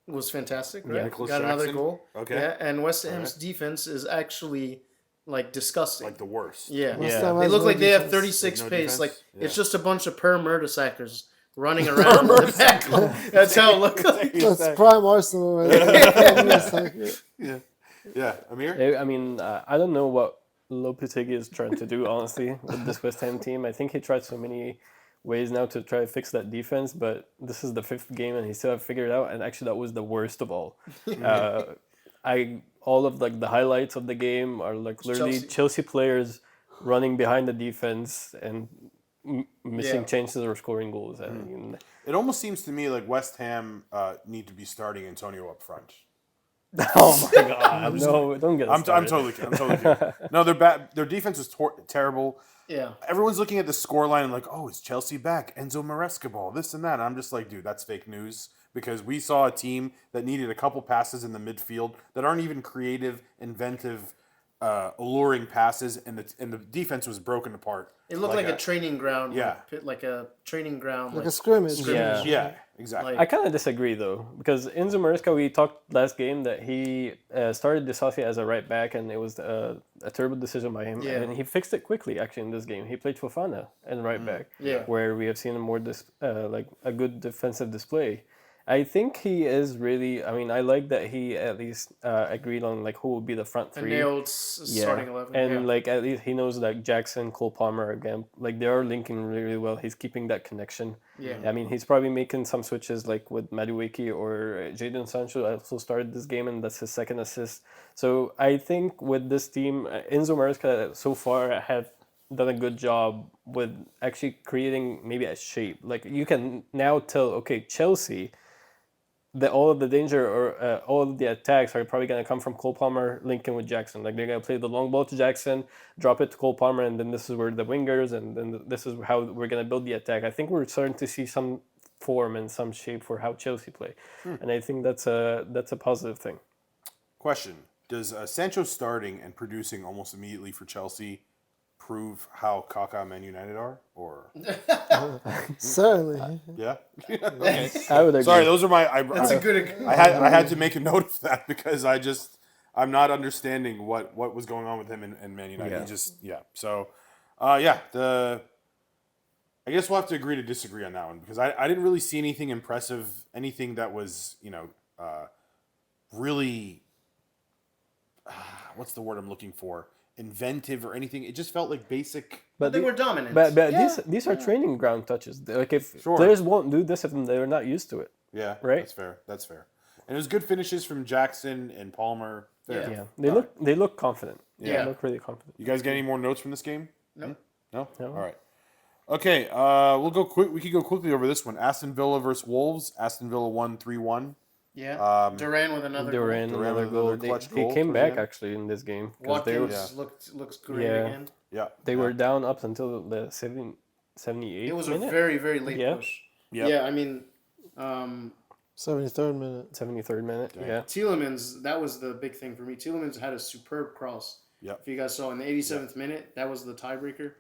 was fantastic, right? Nicholas Got another Jackson. goal. Okay. Yeah, and West Ham's defense is actually like disgusting. Like the worst. Yeah. West Ham They has look no like they have defense. 36 No pace. defense? Like Yeah. it's just a bunch of Murdersackers running around. in the back. That's how it looks like. That's prime Arsenal right there. Yeah. Amir? I mean, I don't know what Lopetegui is trying to do, honestly, with this West Ham team. I think he tried so many ways now to try to fix that defense, but this is the 5th game and he still hasn't figured it out. And actually, that was the worst of all. All of like the highlights of the game are like literally Chelsea players running behind the defense and missing chances or scoring goals. I mean, It almost seems to me like West Ham need to be starting Antonio up front. oh my god! No, don't get us I'm started. totally kidding. No, they're bad. Their defense was terrible. Yeah. Everyone's looking at the scoreline and like, oh, is Chelsea back? Enzo Maresca ball, this and that. And I'm just like, dude, that's fake news. Because we saw a team that needed a couple passes in the midfield that aren't even creative, inventive, alluring passes, and the defense was broken apart. It looked like a training ground. Yeah. Like a training ground. Like a scrimmage. Yeah. Yeah, exactly. Like- I kind of disagree though, because Enzo Maresca, we talked last game that he started Dissecting as a right back, and it was a terrible decision by him. Yeah. And he fixed it quickly. Actually, in this game, he played Fofana and right back, Yeah. where we have seen a more like a good defensive display. I think he is really. I mean, I like that he at least agreed on like who will be the front a three. nailed starting 11. And like at least he knows like Jackson, Cole Palmer again. Like they are linking really well. He's keeping that connection. Yeah. I mean, he's probably making some switches like with Madueke or Jadon Sancho also started this game and that's his second assist. So I think with this team, Enzo Maresca so far have done a good job with actually creating maybe a shape. Like you can now tell, okay, Chelsea, that all of the danger or all of the attacks are probably going to come from Cole Palmer linking with Jackson. Like they're going to play the long ball to Jackson, drop it to Cole Palmer, and then this is where the wingers, and then this is how we're going to build the attack. I think we're starting to see some form and some shape for how Chelsea play, and I think that's a positive thing. Question: does Sancho starting and producing almost immediately for Chelsea prove how Kaká Man United are, or Certainly. yeah? Okay. I would agree. Sorry, those are my. That's a good. I had to make a note of that because I'm not understanding what was going on with him in Man United. Yeah. He just So, I guess we'll have to agree to disagree on that one because I didn't really see anything impressive, anything that was really what's the word I'm looking for? Inventive or anything. It just felt like basic. But they were dominant. But these are training ground touches. Like if players won't do this if they're not used to it. Yeah, Right? That's fair. And it was good finishes from Jackson and Palmer. Fair. Yeah, they look confident. Yeah. They look really confident. You guys get any more notes from this game? No. No? All right. Okay, we'll go quick. We could go quickly over this one. Aston Villa versus Wolves. Aston Villa won 3-1. Yeah. Duran with another goal. Duran, another with goal. another clutch They goal came towards the back end. actually in this game. 'Cause they Watkins were, looks great Yeah. again. Yeah. they were down up until the 78th It was a minute. very, very late Yeah. push. Yep. Yeah, I mean, um, 73rd minute. 73rd minute. Dang. Yeah. Tielemans, that was the big thing for me. Tielemans had a superb cross. Yep. If you guys saw in the 87th minute, that was the tiebreaker.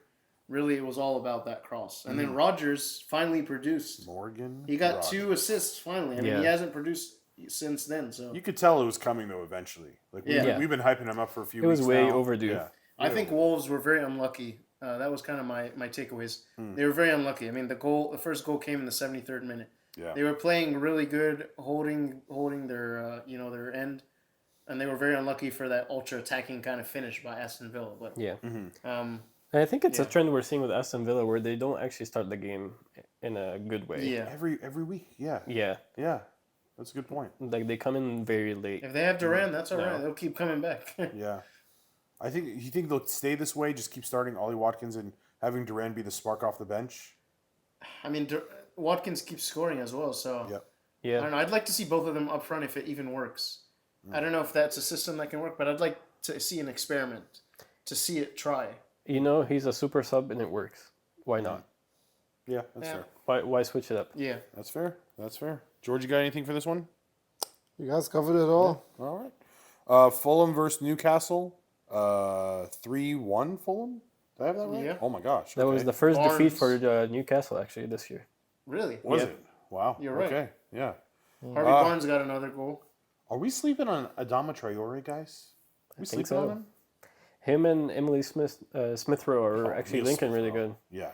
Really, it was all about that cross. And Mm-hmm. then Rogers finally produced. Morgan. He got Rogers. 2 assists finally. I mean, Yeah. he hasn't produced since then. So You could tell it was coming though eventually. Like Yeah. we've been hyping him up for a few It was weeks way now. overdue. Yeah. I think Wolves were very unlucky. That was kind of my takeaways. Hmm. They were very unlucky. I mean, the first goal came in the 73rd minute. Yeah. They were playing really good, holding their their end, and they were very unlucky for that ultra attacking kind of finish by Aston Villa. But Yeah. um, And I think it's a Yeah. trend we're seeing with Aston Villa where they don't actually start the game in a good way. yeah, Every week. Yeah. Yeah. Yeah. That's a good point. Like they come in very late. if they have Duran, that's all right. No. They'll keep coming back. Yeah. You think they'll stay this way, just keep starting Ollie Watkins and having Duran be the spark off the bench? I mean, Watkins keeps scoring as well, so Yep. I Yeah. don't know. I'd like to see both of them up front if it even works. I don't know if that's a system that can work, but I'd like to see an experiment, to see it try. You know, he's a super sub and it works. Why not? Yeah, that's Yeah. fair. Why switch it up? Yeah. That's fair. That's fair. George, you got anything for this one? You guys covered it all. All right. Fulham versus Newcastle. 3-1 Fulham? Did I have that right? Yeah. Oh my gosh. That was okay. the first defeat Barnes. for Newcastle actually this year. Really? Was Yeah. it? Wow. You're right. Okay. Yeah. Harvey Barnes got another goal. Are we sleeping on Adama Traore, guys? We think sleeping on so. him? Him and Emily Smith Rowe are actually Emile linking really Smith-Rowe. good. Yeah,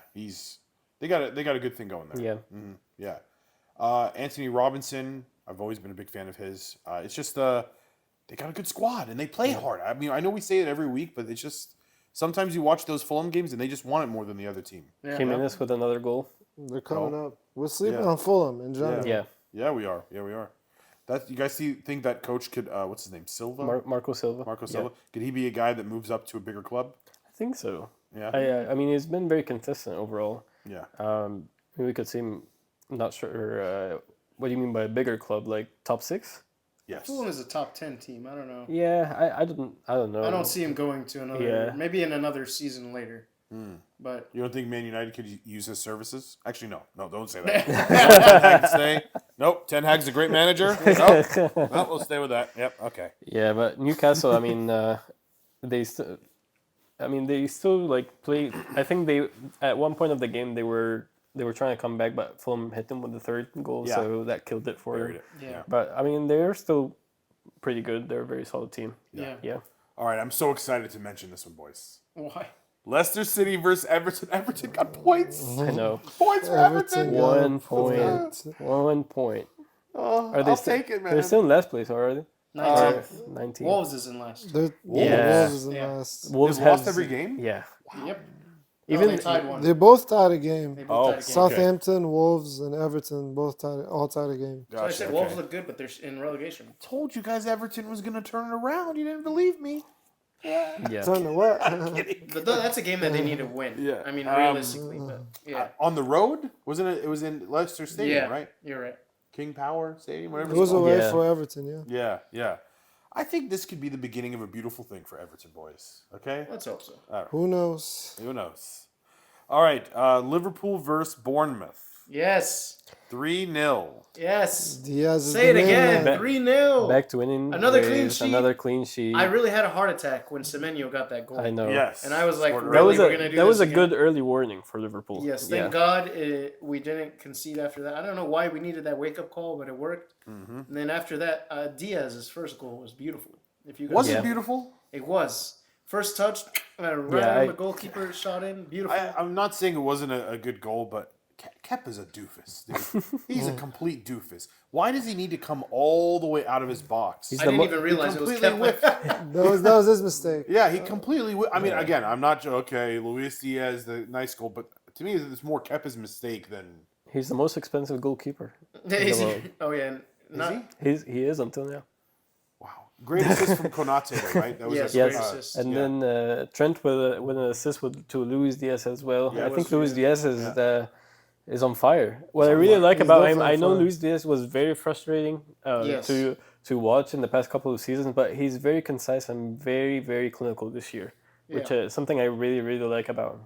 they got a good thing going there. Yeah. Yeah. Anthony Robinson, I've always been a big fan of his. It's just they got a good squad and they play hard. I mean, I know we say it every week, but it's just sometimes you watch those Fulham games and they just want it more than the other team. Yeah. Jimenez with another goal. They're coming up. We're sleeping Yeah. on Fulham in general. Yeah. Yeah, we are. Yeah, we are. That you guys think that coach could what's his name? Silva? Marco Silva. Marco Yeah. Silva. Could he be a guy that moves up to a bigger club? I think so. Yeah. I mean, he's been very consistent overall. Yeah. We could see him. I'm not sure. What do you mean by a bigger club? Like top 6? Yes. Fulham is a top 10 team. I don't know. Yeah, I don't know. I don't see him going to another. Yeah. Maybe in another season later. But You don't think Man United could use his services? Actually, no. No, don't say that. Ten Hag stay. Nope. Ten Hag's a great manager. Nope. No, we'll stay with that. Yep. Okay. Yeah, but Newcastle. I mean, they still like play. I think they at one point of the game they were trying to come back, but Fulham hit them with the third goal, Yeah. so that killed it for Buried them. it. yeah. But I mean, they're still pretty good. They're a very solid team. Yeah. Yeah. All right. I'm so excited to mention this one, boys. Why? Leicester City versus Everton. Everton got points. I know. Points for Everton. Everton got 1 point. 1 point. Oh, Are they I'll still, take it, man. They're still in last place already. 19th. 19. Wolves is in last. They're, Yeah. Wolves is in Yeah. last. Wolves They've lost has- every game? Yeah. Yep. Even They tied one. They both tied a game. They both Oh, tied again. Southampton, Wolves, and Everton both all tied a game. So I Gotcha, said okay. Wolves look good, but they're in relegation. Told you guys Everton was going to turn it around. You didn't believe me. yeah. Turn to what? But that's a game that they need to win. Yeah. I mean, realistically, but yeah. On the road? Wasn't it? It was in Leicester Stadium, Yeah. right? You're right. King Power Stadium, whatever It was called. away Yeah. for Everton, yeah. Yeah, yeah. I think this could be the beginning of a beautiful thing for Everton boys. Okay? Let's hope so. Who knows? Who knows? All right. Liverpool versus Bournemouth. Yes. 3-0. Yes. Diaz is Say it the main again. man. 3-0. Back to winning. Another ways, clean sheet. Another clean sheet. I really had a heart attack when Semenyo got that goal. I know. Yes. And I was like, Scored really? That was We're a gonna do that was this a again? good early warning for Liverpool. Yes, yeah. thank God we didn't concede after that. I don't know why we needed that wake up call, but it worked. Mm-hmm. And then after that, Diaz's first goal was beautiful. If you guys Was Yeah. it beautiful? It was first touch, right Yeah, on the goalkeeper shot in. Beautiful. I'm not saying it wasn't a good goal, but Kep is a doofus, dude. He's a complete doofus. Why does he need to come all the way out of his box? He's I the didn't mo- even realize it was completely kept. That was his mistake. Yeah, he completely. I mean, again, I'm not okay. Luis Diaz, the nice goal, but to me, it's more Kepa's mistake than. He's the most expensive goalkeeper. Is he? world. Oh yeah, not. he? He is until now. Wow, great assist from Konate, though, right? That was Yes, a, great Yes. assist. And Yeah. then Trent with an assist to Luis Diaz as well. Yeah, I think was- Luis Diaz is is on fire. What I on really fire. like He's about him, definitely I know on fire. Luis Diaz was very frustrating Yes. to watch in the past couple of seasons, but he's very concise and very, very clinical this year, which Yeah. is something I really, really like about him.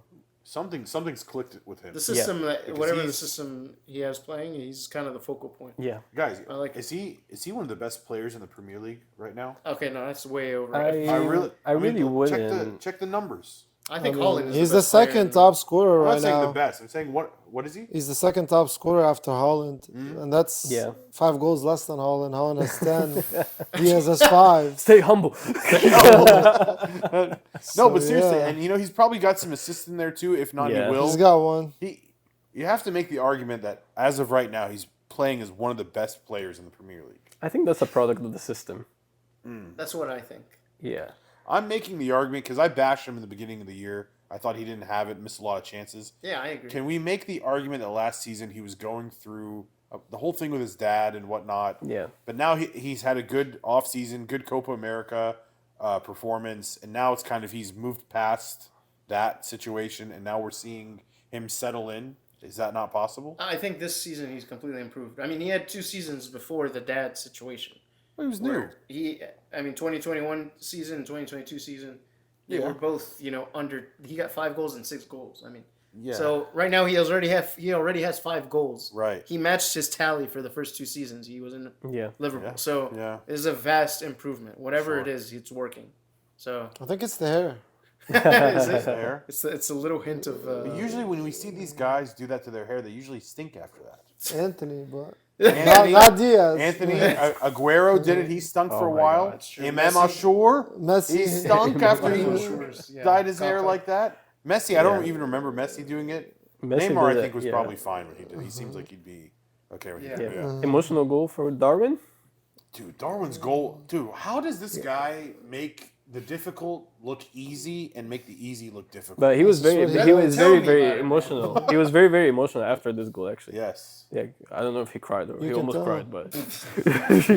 Something's clicked with him. The system whatever the he's- system he has playing, he's kind of the focal point. Yeah. Guys, I like is he one of the best players in the Premier League right now? Okay, no, that's way over. I really wouldn't. check the numbers. I think I mean, Holland is he's the the best player second in- top scorer I'm not right saying now. the best. I'm saying what is he? He's the second top scorer after Holland, and that's Yeah. 5 goals less than Holland. Holland has 10. Diaz has 5. Stay humble. No, but seriously, yeah. and he's probably got some assists in there too. If not, Yeah. he will. He's got one. You have to make the argument that as of right now, he's playing as one of the best players in the Premier League. I think that's a product of the system. That's what I think. Yeah. I'm making the argument because I bashed him in the beginning of the year. I thought he didn't have it, missed a lot of chances. Yeah, I agree. Can we make the argument that last season he was going through the whole thing with his dad and whatnot? Yeah. But now he's had a good offseason, good Copa America performance, and now it's kind of he's moved past that situation, and now we're seeing him settle in. Is that not possible? I think this season he's completely improved. I mean, he had 2 seasons before the dad situation. He was new. Where 2021 season, 2022 season, they Yeah. were both, under. He got 5 goals and 6 goals. I mean, Yeah. so right now he already has 5 goals. Right. He matched his tally for the first 2 seasons he was in Yeah. Liverpool. Yeah. So Yeah. it is a vast improvement. Whatever Sure. it is, it's working. So I think it's the hair. Fair. it's a little hint of. But usually when we see these guys do that to their hair, they usually stink after that. Anthony, but Anthony, not Diaz. Anthony Aguero did it. He stunk for a Oh my while. God, that's true. Imam Messi- Ashur, Messi. he stunk after he Yeah. dyed his hair Kaká. like that. Messi, I don't Yeah. even remember Messi doing it. Messi Neymar, I did think, it, was yeah. probably fine when he did. He seems like he'd be okay when he Yeah. did it. Yeah. Yeah. Emotional goal for Darwin. Dude, Darwin's goal. Dude, how does this guy make the difficult look easy and make the easy look difficult? But he was That's very, what he he- was Tell very, me very about it. emotional. He was very, very emotional after this goal. Actually, Yes. yeah. I don't know if he cried or he can almost tell. cried, but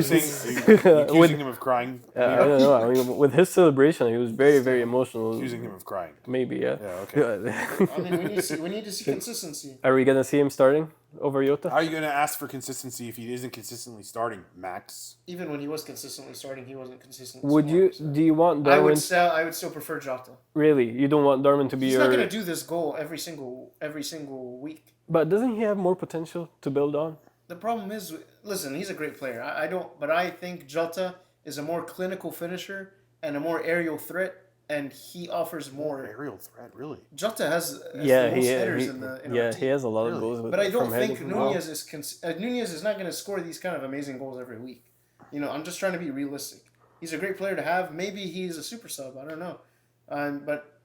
Accusing him of crying. I don't know. I mean, with his celebration, he was very, very emotional. Accusing him of crying. Maybe, yeah. Yeah, okay. I mean, we need to see consistency. Are we gonna see him starting over Jota? How are you going to ask for consistency if he isn't consistently starting, Max? Even when he was consistently starting, he wasn't consistent. Would you? Do you want I Darwin? I would still prefer Jota. Really, you don't want Darwin to be He's your? not gonna do this goal every single week. But doesn't he have more potential to build on? The problem is, listen, he's a great player. I don't, but I think Jota is a more clinical finisher and a more aerial threat, and he offers more. Aerial threat, really? Jota has Yeah, the most he, headers he in our yeah, team. he has a lot Really? of goals. With, But I don't from think headers as well. Nunez is not going to score these kind of amazing goals every week. I'm just trying to be realistic. He's a great player to have. Maybe he's a super sub. I don't know. But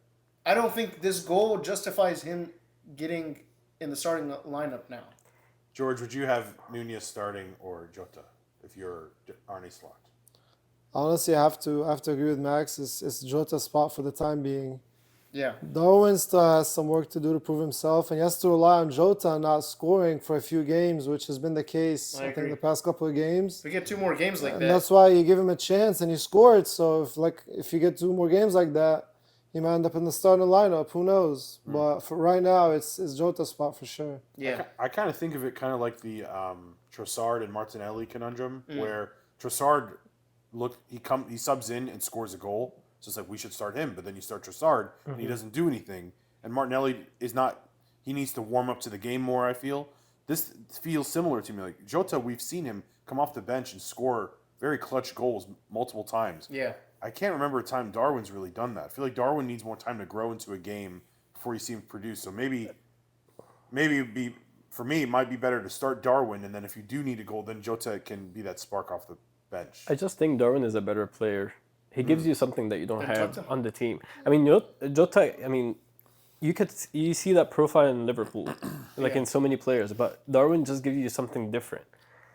I don't think this goal justifies him getting in the starting lineup now. George, would you have Nunez starting or Jota if you're Arne Slot? Honestly, I have to agree with Max. It's Jota's spot for the time being. Yeah. Darwin still has some work to do to prove himself, and he has to rely on Jota not scoring for a few games, which has been the case, I I think, agree. the past couple of games. If we get 2 more games like And that, that's why you give him a chance, and he scored. So if you get 2 more games like that, he might end up in the starting lineup. Who knows? But for right now, it's Jota's spot for sure. yeah. I kind of think of it kind of like the Trossard and Martinelli conundrum, where Trossard, he subs in and scores a goal. So it's like, we should start him. But then you start Trossard, and he doesn't do anything. And Martinelli he needs to warm up to the game more, I feel. This feels similar to me. Like Jota, we've seen him come off the bench and score very clutch goals multiple times. Yeah. I can't remember a time Darwin's really done that. I feel like Darwin needs more time to grow into a game before you see him produce. So maybe for me, it might be better to start Darwin, and then if you do need a goal, then Jota can be that spark off the bench. I just think Darwin is a better player. He gives you something that you don't And have Jota? on the team. I mean, Jota. I mean, you see that profile in Liverpool, like Yeah. in so many players. But Darwin just gives you something different.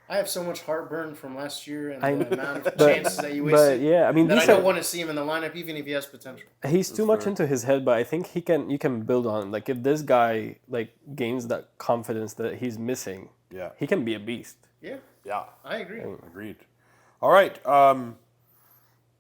I have so much heartburn from last year and I the know, amount of but- chances that you But wasted. yeah, I mean, That these I don't are, want to see him in the lineup, even if he has potential. he's too much fair. into his head. But I think you can build on. Like if this guy gains that confidence that he's missing, Yeah. he can be a beast. Yeah, Yeah. I agree. Agreed. All right.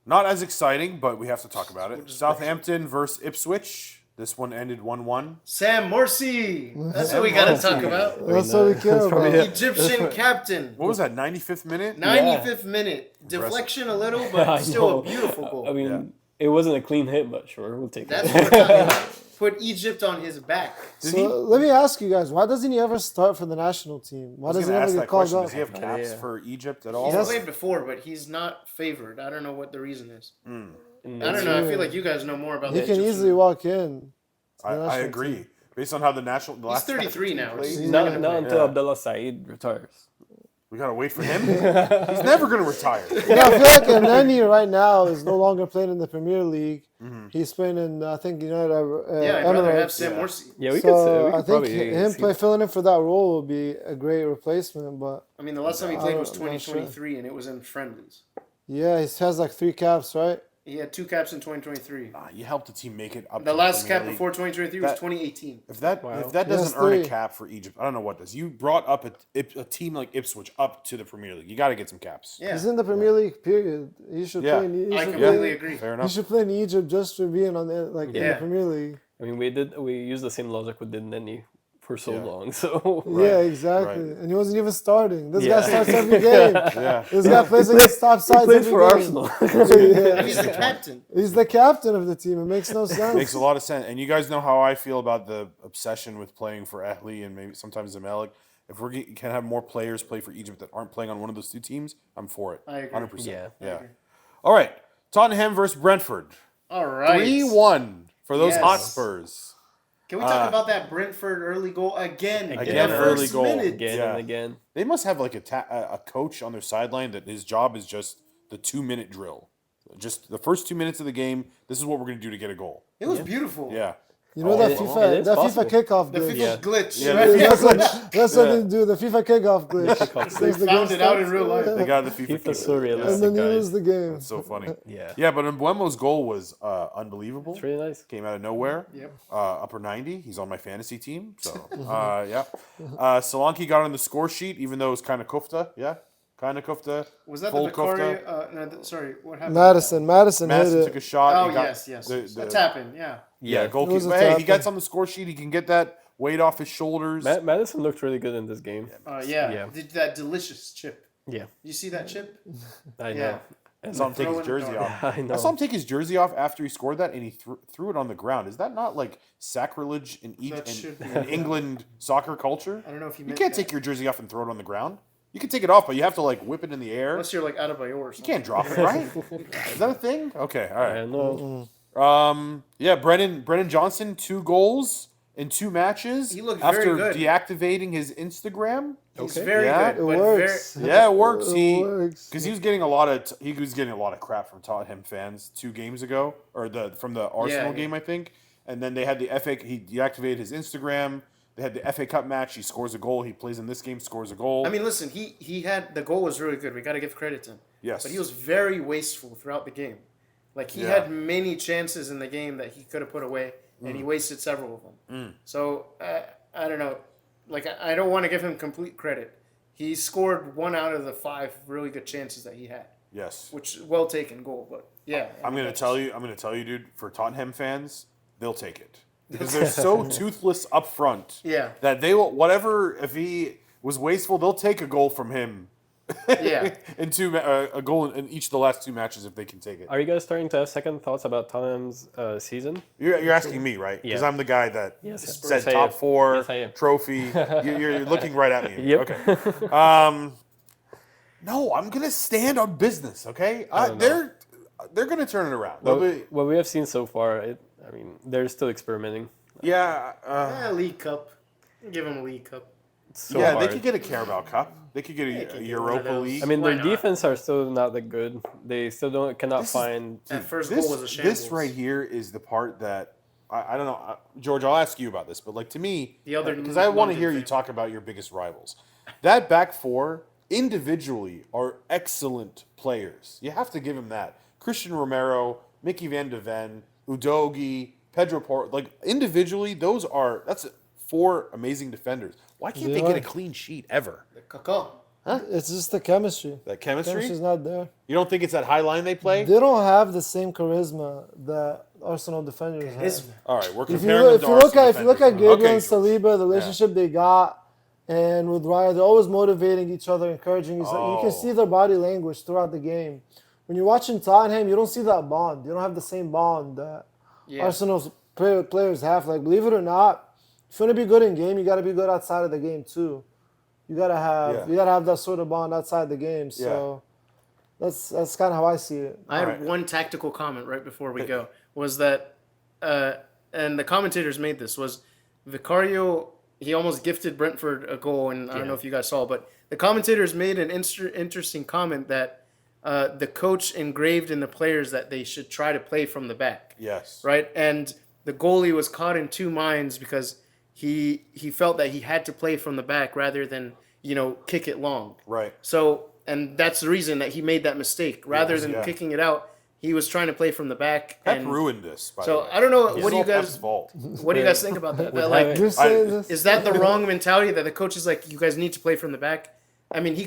Not as exciting, but we have to talk about it. Southampton versus Ipswich. This one ended 1-1. Sam Morsi. That's what we got to talk about. That's what we care that's probably about. it. Egyptian captain. What was that? 95th minute. 95th minute. Deflection a little, I but still know. a beautiful goal. I mean, Yeah. it wasn't a clean hit, but sure, we'll take That's it. what we're talking about. Put Egypt on his back. So let me ask you guys, why doesn't he ever start for the national team? Why I was doesn't he going to ever ask get that called question. up? Does he have caps Yeah. for Egypt at He's all? Yes. played before, but he's not favored. I don't know what the reason is. I And don't know. I feel like you guys know more about He that. can easily walk in. to the I national agree. team. Based on how the national. The He's last 33 now. played, He's not, gonna not play. until Yeah. Abdullah Saeed retires. we gotta wait for him. He's never gonna retire. Yeah, I feel like Nani right now is no longer playing in the Premier League. He's playing in, I think, United Yeah, I'd rather have Emirates. Sam Morsi. Yeah, we So could I say, think him filling in for that role would be a great replacement. But I mean, the last time he played was I'm not sure. 2023, and it was in friendlies. yeah, he has like 3 caps, right? He had 2 caps in 2023. You helped the team make it up. The to last Premier cap League. before 2023 was That- 2018. If that Wow. if that Yes, doesn't earn a 3. cap for Egypt, I don't know what does. You brought up a team like Ipswich up to the Premier League. You got to get some caps. Yeah, He's in the Premier League. Period. He should Yeah. play. He I should completely play. agree. Fair He enough. should play in Egypt just for being on the in the Yeah. Premier League. I mean, we used the same logic with Neni for so Yeah. long. So Yeah, exactly. right. And he wasn't even starting. This Yeah. guy starts every game. Yeah. This guy plays against top he sides plays every for game. Arsenal. Yeah. And he's the captain. He's the captain of the team. It makes no sense. Makes a lot of sense. And you guys know how I feel about the obsession with playing for Ahly and maybe sometimes Zamalek. If we can have more players play for Egypt that aren't playing on one of those two teams, I'm for it. I agree. 100%. Yeah. Yeah. All right. Tottenham versus Brentford. All right. 3-1 for those Yes. Hotspurs. Can we talk about that Brentford early goal again? In Again, the early first goal. minute. Again Yeah. and again. They must have like a coach on their sideline that his job is just the 2-minute drill. Just the first 2 minutes of the game, this is what we're going to do to get a goal. It was beautiful. Yeah. You know that it FIFA is that possible. FIFA kickoff The glitch. FIFA Yeah. glitch. Yeah, right? the That's what they do. The FIFA kickoff glitch. They Saves the found game it out in starts. real life. They got the FIFA. FIFA's kick. so And realistic, then you guys. lose the game. It's so funny. Yeah. Yeah, but Mbuemo's goal was unbelievable. It's really nice. Came out of nowhere. Yep. Upper 90. He's on my fantasy team. So, yeah. Solanke got on the score sheet, even though it was kind of kufta. Yeah. Kind of kufta. Was that Full the kufta. Victoria? Sorry, what happened? Madison Madison hit took a it. shot. Oh, He got yes. the- A tap in, yeah. Yeah, Yeah. goalkeeper. It was a But hey, he tap-in. gets on the score sheet. He can get that weight off his shoulders. Madison looked really good in this game. Yeah. Did that delicious chip. Yeah. You see that chip? I know. Yeah. I saw him take Throw his in the jersey dark. off. I know. I saw him take his jersey off after he scored that, and he threw it on the ground. Is that not like sacrilege in That should be. in England soccer culture? I don't know if you You meant can't that. take your jersey off and throw it on the ground. You can take it off, but you have to like whip it in the air. Unless you're like Adebayor or You something. can't drop it, right? Is that a thing? Okay, all I right. know. Yeah, Brennan Johnson, 2 goals in 2 matches. He looked after very good. deactivating his Instagram. He's Okay. very Yeah. good. It But works. Yeah, it works. It works. Because he was getting a lot of crap from Tottenham fans 2 games ago, or from the Arsenal Yeah. game, I think. And then they had the FA. He deactivated his Instagram. They had the FA Cup match. He scores a goal. He plays in this game, scores a goal. I mean, listen, he had the goal was really good. We got to give credit to him. Yes. But he was very wasteful throughout the game. Like he Yeah. had many chances in the game that he could have put away, and he wasted several of them. So I don't know. Like I don't want to give him complete credit. He scored 1 out of the 5 really good chances that he had, yes. which well taken goal. But yeah, I'm gonna tell you, dude. For Tottenham fans, they'll take it because they're so toothless up front. Yeah. That they will whatever. If he was wasteful, they'll take a goal from him. Yeah. in a goal in each of the last 2 matches if they can take it. Are you guys starting to have second thoughts about Tottenham's season? You're asking me, right? Because Yeah. I'm the guy that Yes. said Yes, I top am. 4 Yes, I am. trophy. You're looking right at me. Yep. Okay. No, I'm gonna stand on business. Okay. don't know. They're gonna turn it around. They'll be- What we have seen so far, they're still experimenting. yeah. League Cup. Give him a League Cup. It's so Yeah, hard. they could get a Carabao Cup. They could get They a could get one of Europa those. League. I mean, Why their not? defense are still not that good. They still cannot This is- find. That first this, goal was a shambles. this right here is the part that I don't know, George. I'll ask you about this, but like to me, The other because I want to London hear you fan. talk about your biggest rivals. That back 4 individually are excellent players. You have to give him that. Christian Romero, Mickey Van de Ven, Udogie, Pedro Porro. Like individually, that's 4 amazing defenders. Why can't they They get are. a clean sheet ever? The Kakao. It's just the chemistry. That chemistry? Chemistry's not there. You don't think it's that high line they play? They don't have the same charisma that Arsenal defenders have. Is All right, we're If you comparing look, them to Arsenal if you look at defenders. Gabriel Okay, and Saliba, the relationship they got, and with Raya, they're always motivating each other, encouraging each other. You can Oh. see their body language throughout the game. When you're watching Tottenham, you don't see that bond. You don't have the same bond that Arsenal's players have. Like, believe it or not, if you want to be good in game, you got to be good outside of the game too. You gotta have that sort of bond outside the game. So that's kind of how I see it. I had one tactical comment right before we go. Was that, and the commentators made this, was Vicario, he almost gifted Brentford a goal, and I don't know if you guys saw, but the commentators made an interesting comment that the coach engraved in the players that they should try to play from the back. Yes. Right? And the goalie was caught in two minds because he felt that he had to play from the back rather than, kick it long. Right. So, and that's the reason that he made that mistake. Rather than kicking it out, he was trying to play from the back. Pep and ruined this, by the so way. I don't know. It's What do you all Pep's guys? fault. What do you guys think about that? That having- like, You're saying this? is that the wrong mentality that the coach is like, you guys need to play from the back? I mean, he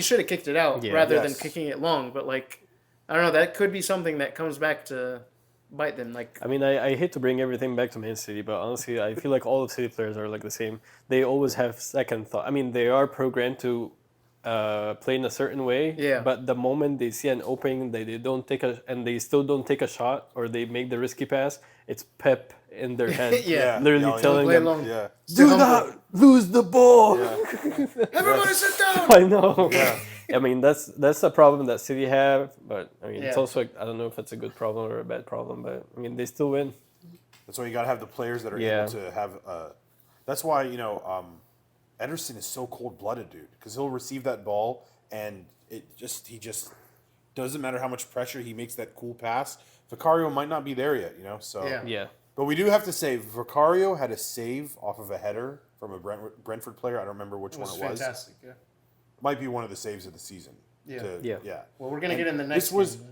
should have kicked it out rather than kicking it long. But like, I don't know. That could be something that comes back to bite them. Like, I mean, I hate to bring everything back to Man City, but honestly, I feel like all of City players are like the same. They always have second thought. I mean, they are programmed to play in a certain way. Yeah. But the moment they see an opening, they don't take they still don't take a shot, or they make the risky pass, it's Pep in their head. Yeah. Literally telling play them, long. Yeah. do not lose the ball. Everybody sit down. I know. I mean, that's the problem that City have, but I mean, it's Yeah. also, I don't know if it's a good problem or a bad problem, but I mean, they still win. That's why you got to have the players that are able to have. That's why Ederson is so cold-blooded, dude, because he'll receive that ball and he just doesn't matter how much pressure he makes that cool pass. Vicario might not be there yet, So Yeah. But we do have to say Vicario had a save off of a header from a Brentford player. I don't remember which one it was. Fantastic. Yeah. Might be one of the saves of the season. Yeah. Yeah. Well, we're gonna get in the next.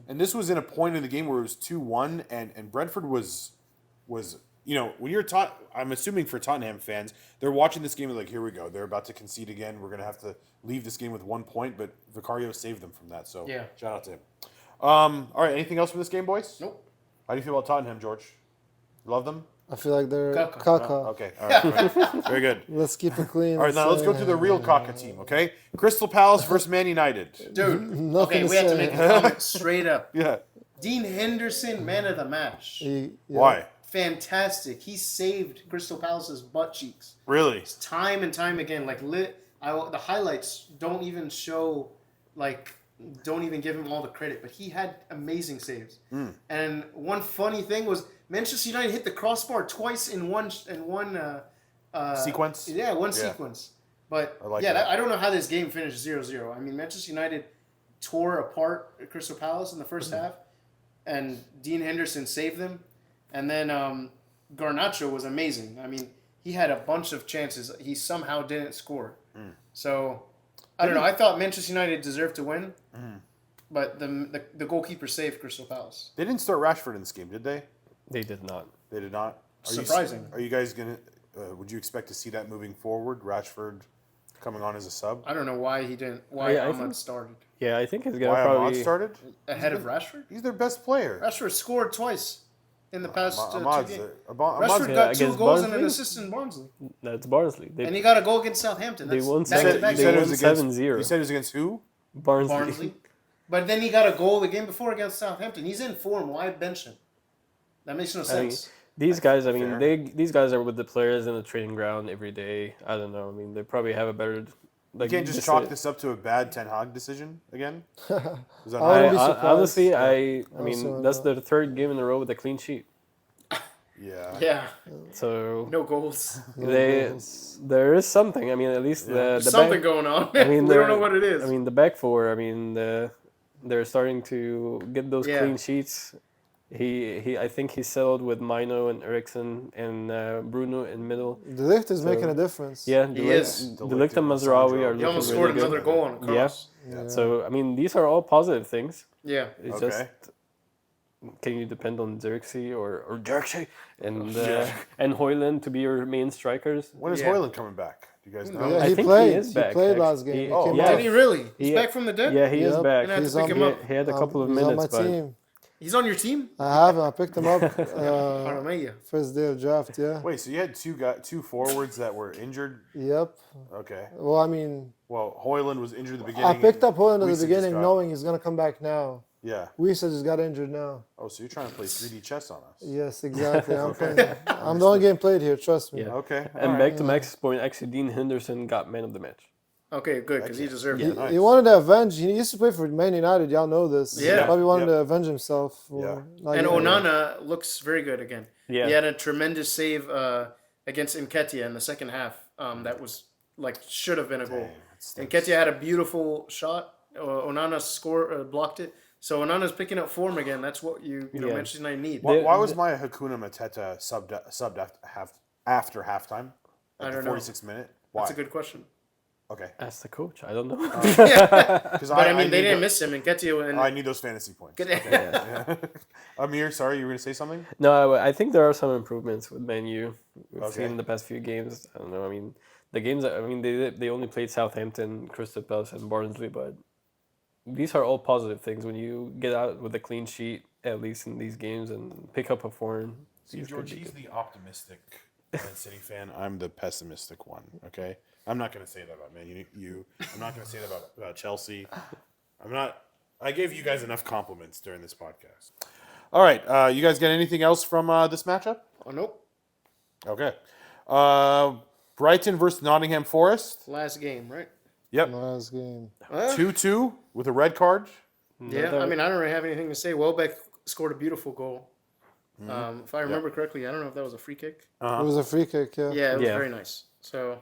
This was in a point in the game where it was 2-1, and Brentford was when you're I'm assuming for Tottenham fans, they're watching this game and like, here we go, they're about to concede again. We're gonna have to leave this game with 1 point, but Vicario saved them from that. So shout out to him. All right, anything else from this game, boys? Nope. How do you feel about Tottenham, George? You love them? I feel like they're Caca. caca. Okay, all right. Very good. Let's keep it clean. All right, now let's go to the real Caca team, okay? Crystal Palace versus Man United. Dude. Nothing Okay, to we have to say. make a comment straight up. Yeah. Dean Henderson, man of the match. Why? Fantastic. He saved Crystal Palace's butt cheeks Really? time and time again. Like the highlights don't even show, don't even give him all the credit. But he had amazing saves. And one funny thing was Manchester United hit the crossbar twice in one Sequence? Yeah, sequence. But I like that. I don't know how this game finished 0-0. I mean, Manchester United tore apart Crystal Palace in the first half, and Dean Henderson saved them. And then Garnacho was amazing. I mean, he had a bunch of chances. He somehow didn't score. So, I don't know. I thought Manchester United deserved to win, but the goalkeeper saved Crystal Palace. They didn't start Rashford in this game, did they? They did not. They did not? Surprising. Are you guys going to, would you expect to see that moving forward, Rashford coming on as a sub? I don't know why he didn't. Why I Ahmad think- started Yeah, I think he's gonna Why probably. Ahmad started? ahead of Rashford. He's their best player. Rashford scored twice in the past two Ahmad's games. Ahmad's Rashford Yeah, got 2 against goals and an Barnsley? assist in Barnsley, That's Barnsley. and he got a goal against Southampton. They That's won back to seven- back they said it won was against 7-0. You said it was against who? Barnsley. Barnsley. But then he got a goal the game before against Southampton. He's in form. Why bench him? That makes no I mean, sense. these guys, I mean, Fair. these guys are with the players in the training ground every day. I don't know. I mean, they probably have a better. Like, You can't just chalk this up to a bad Ten Hag decision again? Is that I not- wouldn't be surprised. Honestly, I Also, mean, that's the third game in a row with a clean sheet. Yeah. Yeah, So no goals. there is something. I mean, at least the Something back, going on. I mean, we don't they're- know what it is. I mean, the back four. I mean, they're starting to get those Yeah. clean sheets. I think he settled with Mino and Eriksson and Bruno in middle. De Ligt is making a difference. Yeah, He is. De Ligt and Mazraoui are he almost looking scored really another good. goal on a cross. Yeah. So I mean, these are all positive things. Yeah. It's Okay. just can you depend on Xerxes or Xerxes and Yeah. and Hoyland to be your main strikers? When is Yeah. Hoyland coming back? Do you guys know? Yeah, I he think played. he is back. played actually. last game. He- He came yeah. Did he really? He's He- back from the dead? Yeah, he is Yep. back. And I had to He's pick on- him up. He had a couple of He's minutes, on my but team. He's on your team? I haven't. I picked him up Paramaya. first day of draft. Yeah. Wait, so you had two forwards that were injured? Yep. Okay. Well, I mean, Well, Hoyland was injured at the beginning. I picked and up Hoyland at Wiese the just beginning, got- knowing he's gonna come back now. Yeah. Wiese just got injured now. Oh, so you're trying to play 3D chess on us? Yes, exactly. I'm the only game played here. Trust me. Yeah. Okay. And all back right. to Max's point, actually, Dean Henderson got man of the match. Okay, good, because he deserved it. Nice. He wanted to avenge. He used to play for Man United. Y'all know this. Yeah. He probably wanted Yep. to avenge himself. For Yeah. not And getting- Onana looks very good again. Yeah. He had a tremendous save against Nketiah in the second half. That was should have been a goal. Nketiah had a beautiful shot. Onana blocked it. So Onana's picking up form again. That's what you know Yeah. Manchester United need. Why was my Hakuna Mateta subbed after halftime? I At don't the know. 46th minute? Why? That's a good question. Okay. Ask the coach. I don't know. Because But I mean, they didn't miss him. Nketiah and I need those fantasy points. Good- Okay. Yeah. Amir, sorry, you were going to say something? No, I think there are some improvements with Man U. We've Okay. seen in the past few games. I don't know. I mean, the games. I mean, they only played Southampton, Crystal Palace, and Barnsley, but these are all positive things. When you get out with a clean sheet, at least in these games, and pick up a form. See, these George, could be he's good. the optimistic Man City fan. I'm the pessimistic one, okay? I'm not going to say that about Man U. I'm not going to say that about Chelsea. I gave you guys enough compliments during this podcast. All right. You guys got anything else from this matchup? oh nope, Okay. Brighton versus Nottingham Forest. last game, right? Yep. Last game. 2-2 with a red card. Yeah, I mean, I don't really have anything to say. Welbeck scored a beautiful goal. If I remember correctly, I don't know if that was a free kick. It was a free kick. Yeah. Yeah, it was Yeah. very nice. So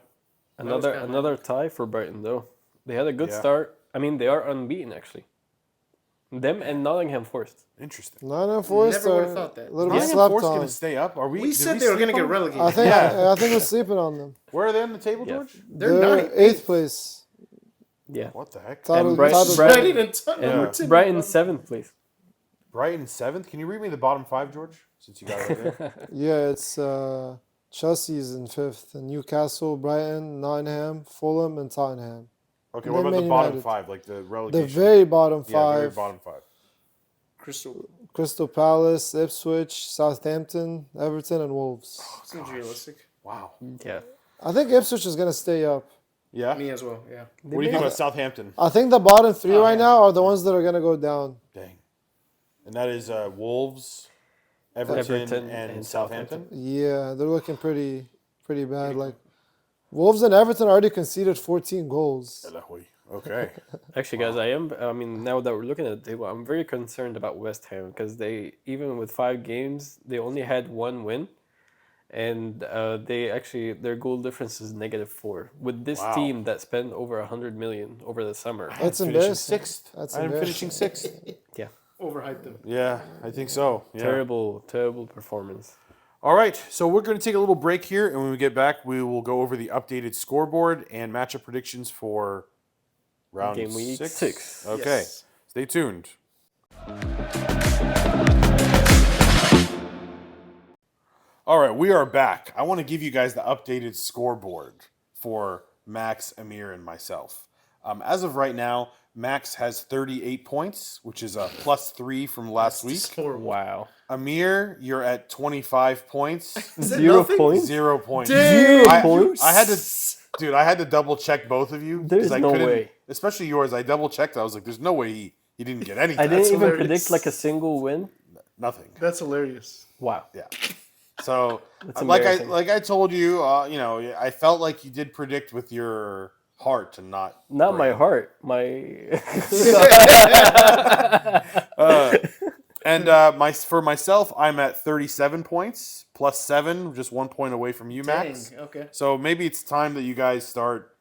Another kinda tie for Brighton though. They had a good Yeah. start. I mean, they are unbeaten actually. Them and Nottingham Forest. Interesting. Nottingham Forest Never are would've thought that. a little bit Nottingham slept Forest on. going to stay up? Are we? we did said they were sleep going to get on them? relegated. I think. Yeah. I think we're sleeping on them. Where are they on the table, Yeah. George? They're They're ninth. eighth place. Yeah. What the heck? Title- Bright- title- Bright- United and Tottenham And were 10 Brighton above. 7th place. Brighton 7th. Can you read me the bottom five, George? Since you got it right there. Yeah, it's Chelsea's in fifth, and Newcastle, Brighton, Nottingham, Fulham, and Tottenham. Okay, And what then about the Man bottom United. five, like the The relegation? very bottom Yeah, very five: bottom five. Crystal Palace, Ipswich, Southampton, Everton, and Wolves. Seems realistic. Wow. Yeah. I think Ipswich is gonna stay up. Yeah. Me as well, yeah. What do you think about Southampton? I think the bottom three Oh, right yeah. now are the ones that are gonna go down. Dang. And that is Wolves, Everton, Everton and and Southampton. Yeah, they're looking pretty bad. Like Wolves and Everton already conceded 14 goals. Okay. Actually, guys, I mean, now that we're looking at the table, I'm very concerned about West Ham because even with 5 games, they only had 1 win. And their goal difference is -4. With this Wow. team that spent over 100 million over the summer. That's Finishing embarrassing. sixth. That's I'm embarrassing. finishing sixth. Yeah. Overhyped them. Yeah, I think so. Yeah. Terrible performance. All right, so we're going to take a little break here, and when we get back, we will go over the updated scoreboard and matchup predictions for round Gameweek 6. 6. Okay, Yes. stay tuned. All right, we are back. I want to give you guys the updated scoreboard for Max, Amir, and myself. As of right now, Max has 38 points, which is a +3 from last week. Horrible. Wow. Amir, you're at 25 points. Is that 0 nothing? points? 0 points. Dang. I had to, dude. I had to double check both of you. 'cause There's I no couldn't- way. Especially yours. I double checked. I was like, "There's no way he didn't get anything." I didn't even hilarious. predict like a single win. Nothing. That's hilarious. Wow. Yeah. So, That's like embarrassing. I told you, I felt like you did predict with your heart and not Not my brain. heart. My. For myself, I'm at 37 points +7, just 1 point away from you, Max. Dang, okay. So maybe it's time that you guys start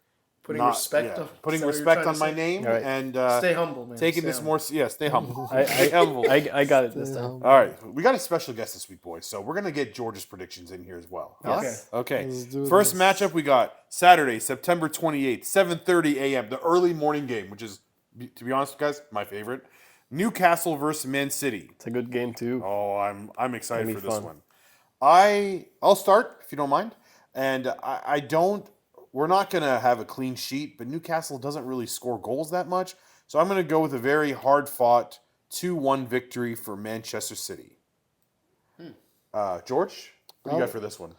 Putting respect on- putting is that what you're respect trying on to my say? name All right. and Stay humble, man. taking Stay this humble. more. Yeah, stay humble. I, Stay humble. I got it this time. All right, we got a special guest this week, boys. So we're gonna get George's predictions in here as well. Okay. Okay. Let's do First this. matchup we got Saturday, September 28th, 7:30 a.m. The early morning game, which is, to be honest, guys, my favorite. Newcastle versus Man City. It's a good game too. Oh, I'm excited Gonna for be this fun. one. I'll start if you don't mind, and I don't. We're not gonna have a clean sheet, but Newcastle doesn't really score goals that much, so I'm gonna go with a very hard fought 2-1 victory for Manchester City. George, what do you got for this one?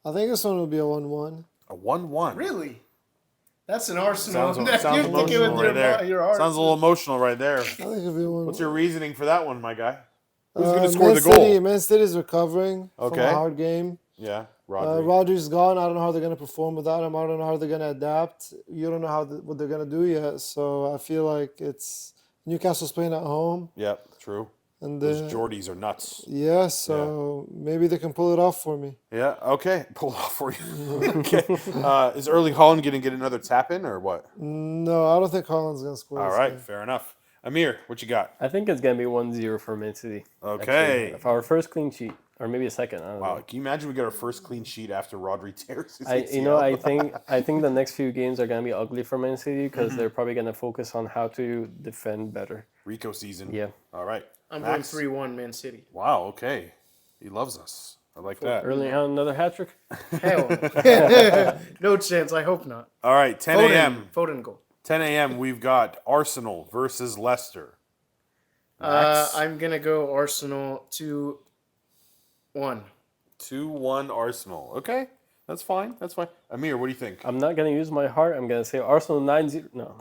I think this one will be a 1-1. A 1-1. Really? That's an Arsenal. Sounds You're thinking emotional with right there. your heart. Sounds a little emotional right there. I think it'll be a 1-1. What's your reasoning for that one, my guy? Who's going to score the goal? City, Man City's recovering from Okay. a hard game. Yeah, Rodri. Rodri's gone. I don't know how they're going to perform without him. I don't know how they're going to adapt. You don't know what they're going to do yet. So I feel like it's Newcastle's playing at home. Yeah, true. And Those Geordies are nuts. yeah, so maybe they can pull it off for me. Yeah, okay. Pull it off for you. Okay. Is Erling Haaland going to get another tap in or what? No, I don't think Haaland's going to score. All this right, game. fair enough. Amir, what you got? I think it's gonna be 1-0 for Man City. Okay. Actually. Our first clean sheet, or maybe a second. I don't Wow, know. can you imagine we get our first clean sheet after Rodri tears his I ACL? I think the next few games are gonna be ugly for Man City because they're probably gonna focus on how to defend better. Rico season. Yeah. All right. I'm Max? going 3-1 Man City. Wow, okay. He loves us. I like that. Early on, another hat trick. Hell no. No chance. I hope not. All right, 10 a.m. Foden goal. 10 a.m. We've got Arsenal versus Leicester. Max? I'm going to go Arsenal 2-1. 2-1 Arsenal. Okay, that's fine. That's fine. Amir, what do you think? I'm not gonna use my heart. I'm gonna say Arsenal 9-0. No.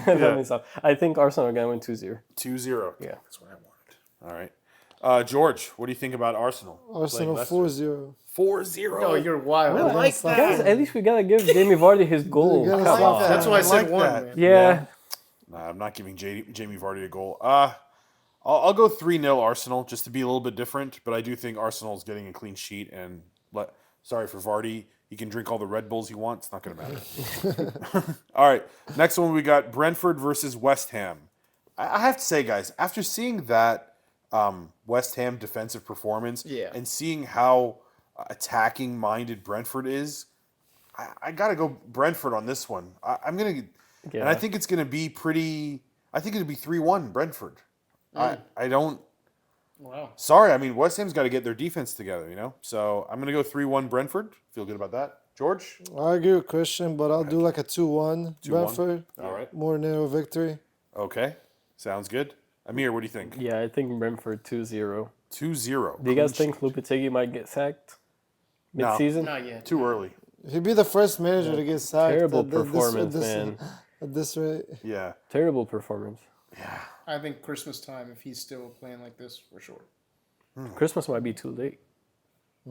Let me stop. I think Arsenal are gonna win 2-0. 2-0. Yeah. That's what I wanted. All right. George, what do you think about Arsenal? Arsenal playing Leicester? 4-0. 4-0. Oh, you're wild. I like that. Guys, at least we gotta give Jamie Vardy his goal. You gotta Come stop on. that. That's why I said like 1, that. man. Yeah. Nah, I'm not giving Jamie Vardy a goal. I'll go 3-0 Arsenal just to be a little bit different, but I do think Arsenal's getting a clean sheet and sorry for Vardy. He can drink all the Red Bulls he wants. It's not going to matter. All right. Next one, we got Brentford versus West Ham. I have to say, guys, after seeing that West Ham defensive performance and seeing how attacking-minded Brentford is, I got to go Brentford on this one. I'm going to... And I think it's going to be pretty... I think it'll be 3-1 Brentford. I don't... Wow. Sorry, I mean, West Ham's got to get their defense together, you know? So I'm going to go 3-1 Brentford. Feel good about that. George? I agree with Christian, but I'll do like a 2-1 Brentford. All right. More narrow victory. Okay. Sounds good. Amir, what do you think? Yeah, I think Brentford 2-0. 2-0. Do you guys think Lopetegui might get sacked mid-season? Not yet. Too early. He'd be the first manager to get sacked. Terrible at this- performance, man. At this rate. Yeah. Terrible performance. I think Christmas time, if he's still playing like this, for sure. Christmas might be too late. I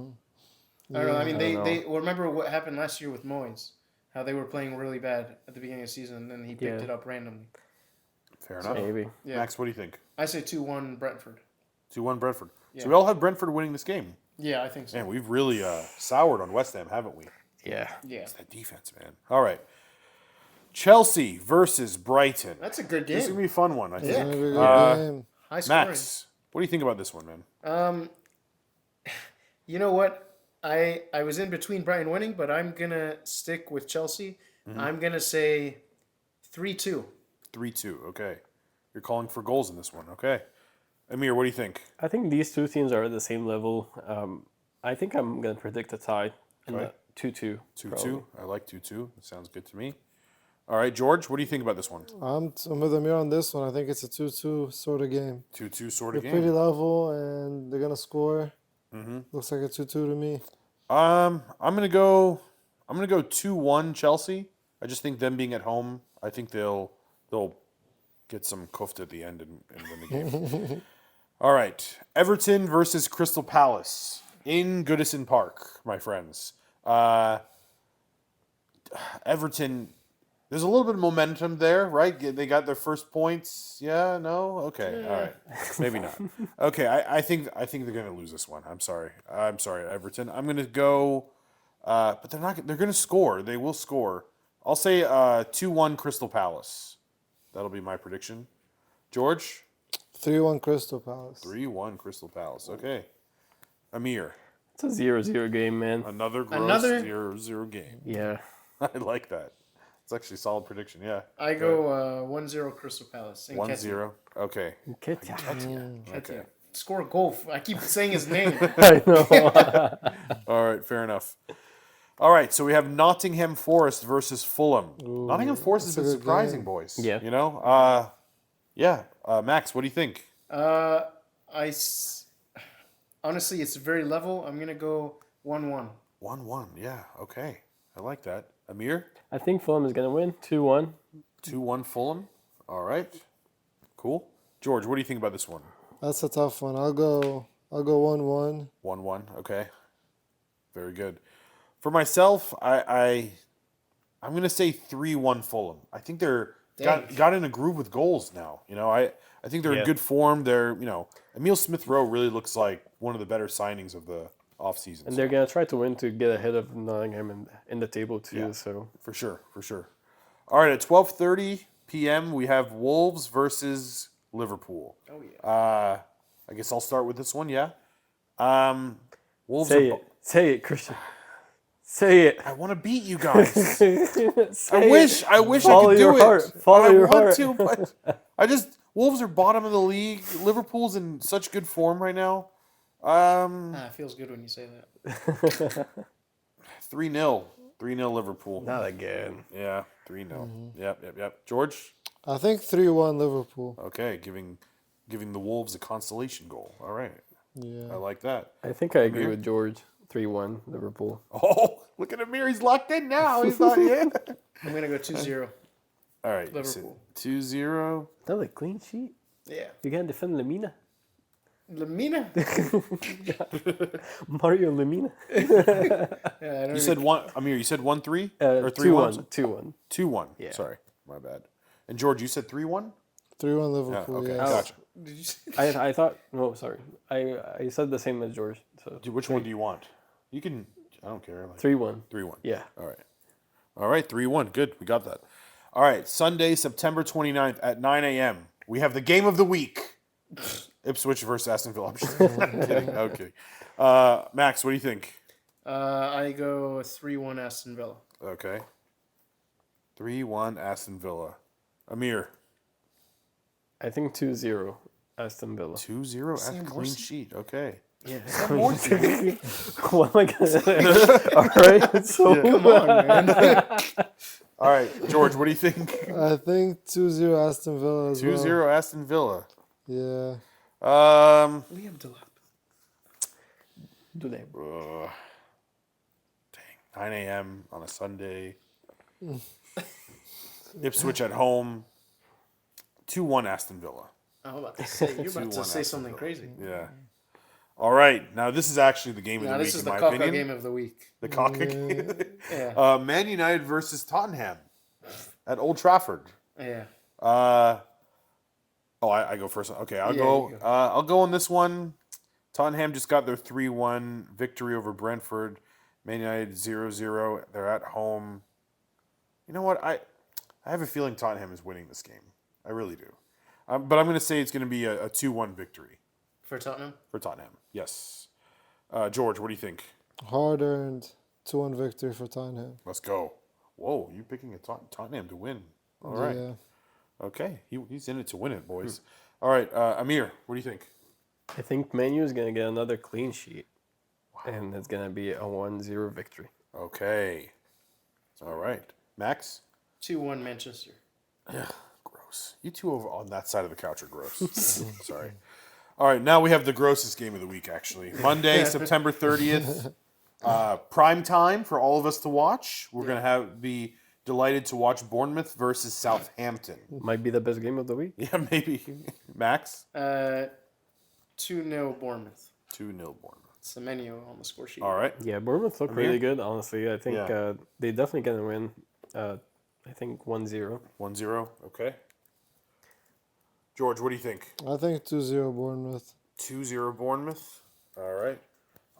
don't know. I mean, I don't they remember what happened last year with Moyes, how they were playing really bad at the beginning of the season, and then he picked Yeah. it up randomly. Fair enough. Maybe. Yeah. Max, what do you think? I say 2-1 Brentford. 2-1 Brentford. Yeah. So we all have Brentford winning this game. Yeah, I think so. Man, we've really soured on West Ham, haven't we? Yeah. Yeah. It's that defense, man. All right. Chelsea versus Brighton. That's a good This is game. going to be a fun one, I think. Very good game. High scoring. Max, what do you think about this one, man? You know what? I was in between Brighton winning, but I'm going to stick with Chelsea. I'm going to say 3-2. 3-2. Okay. You're calling for goals in this one. Okay. Amir, what do you think? I think these two teams are at the same level. I think I'm going to predict a tie in Okay. the 2-2. 2-2. I like 2-2. That sounds good to me. All right, George, what do you think about this one? I'm with Amir on this one. I think it's a 2-2 sort of game. 2-2 sort They're of pretty game. level, and they're gonna score. Looks like a 2-2 to me. I'm gonna go 2-1 Chelsea. I just think them being at home, I think they'll get some kuft at the end and win the game. All right, Everton versus Crystal Palace in Goodison Park, my friends. Everton, there's a little bit of momentum there, right? They got their first points. Yeah, no, okay, all right, maybe not. Okay, I think they're gonna lose this one. I'm sorry, Everton. I'm gonna go, but they're not. They're gonna score. They will score. I'll say 2-1 Crystal Palace. That'll be my prediction. George, 3-1 Crystal Palace. 3-1 Crystal Palace. Okay, Amir, It's a 0-0 game, man. another gross Another- 0-0 game. Yeah. I like that. It's actually a solid prediction. Yeah. I go 1-0 Crystal Palace. And 1-0. Okay. Ketia. Score a goal. I keep saying his name. I know. All right. Fair enough. All right. So we have Nottingham Forest versus Fulham. Nottingham Forest has been that's a good surprising, game. boys. Yeah. You know, Yeah. Max, what do you think? Honestly, it's very level. I'm gonna go 1-1. 1-1. Yeah. Okay. I like that. Amir, I think Fulham is gonna win 2-1. 2-1 Fulham. All right. Cool. George, what do you think about this one? That's a tough one. I'll go 1-1. 1-1. Okay. Very good. For myself, I'm gonna say 3-1 Fulham. I think they're got in a groove with goals now. I think they're in Yeah. good form. They're Emile Smith Rowe really looks like one of the better signings of the offseason. And they're gonna try to win to get ahead of Nottingham in the table too. Yeah. So For sure. All right, at 12:30 p.m. we have Wolves versus Liverpool. Oh yeah. I guess I'll start with this one. Yeah. Wolves. Say it, Christian. Say it. I want to beat you guys. Say I wish it. I Follow could your do heart. it. Follow I your want heart. to, but Wolves are bottom of the league. Liverpool's in such good form right now. It feels good when you say that. 3-0. 3-0 Liverpool. Not again. Yeah, 3-0. Yep. George? I think 3-1 Liverpool. Okay, giving the Wolves a consolation goal. All right. I Yeah. like that. I think I agree Amir? with George. 3-1 Liverpool. Oh, look at Amir. He's locked in now. He's not yet. I'm gonna go 2-0. All right. Liverpool. 2-0. Another clean sheet. Yeah. You gotta defend Lemina. Lamina. Mario Lemina. Yeah, I don't You said one. Amir, you said 1-3 or 2-1. 3-1. 2-1. 2-1. Yeah. Sorry, my bad. And George, you said 3-1. 3-1 Yeah. Liverpool. Okay. Yes. Gotcha. Did you say? I thought no, sorry. I said the same as George. So Which one do you want? You can. I don't care. 3-1. 3-1. Yeah. All right. 3-1. Good. We got that. All right. Sunday, September 29th at 9 a.m. We have the game of the week. Ipswich versus Aston Villa. I'm kidding. Okay. Max, what do you think? I go 3-1 Aston Villa. Okay. 3-1 Aston Villa. Amir. I think 2-0 Aston Villa. 2-0 Sam at clean Morrison. sheet. Okay. Yeah. Morrison. What am I gonna All right. So Come on, man. All right. George, what do you think? I think 2-0 Aston Villa as 2-0 Aston Villa. well. Liam Delap. do they? Dang. 9 a.m. on a Sunday. Ipswich at home. 2-1 Aston Villa. I'm about to say you're about 2-1 to say Aston something Villa. crazy. Yeah. All right. Now this is actually the game of Now the this week, is in the my Coca opinion. game of the week. The Coca game. Yeah. Man United versus Tottenham at Old Trafford. Yeah. I go first. Okay, I'll Yeah, go. you go. I'll go on this one. Tottenham just got their 3-1 victory over Brentford. Man United 0-0. They're at home. You know what? I have a feeling Tottenham is winning this game. I really do. But I'm going to say it's going to be a 2-1 victory For Tottenham. for Tottenham. Yes. George, what do you think? Hard earned 2-1 victory for Tottenham. Let's go. Whoa, you picking a Tottenham to win. All right. Yeah. Okay. He's in it to win it, boys. All right. Amir, what do you think? I think Manu is gonna get another clean sheet. And it's gonna be a 1-0 victory. Okay. All right. Max? 2-1 Manchester. Gross. You two over on that side of the couch are gross. Sorry. All right, now we have the grossest game of the week, actually. Monday, September 30th. Prime time for all of us to watch. We're going to be delighted to watch Bournemouth versus Southampton. Might be the best game of the week. Yeah, maybe. Max? 2-0 Bournemouth. 2-0 Bournemouth. It's the menu on the score sheet. All right. Yeah, Bournemouth look Amir? really good, honestly. I think Yeah. they definitely gonna win. I think 1-0. 1-0. Okay. George, what do you think? I think 2-0 Bournemouth. 2-0 Bournemouth. All right.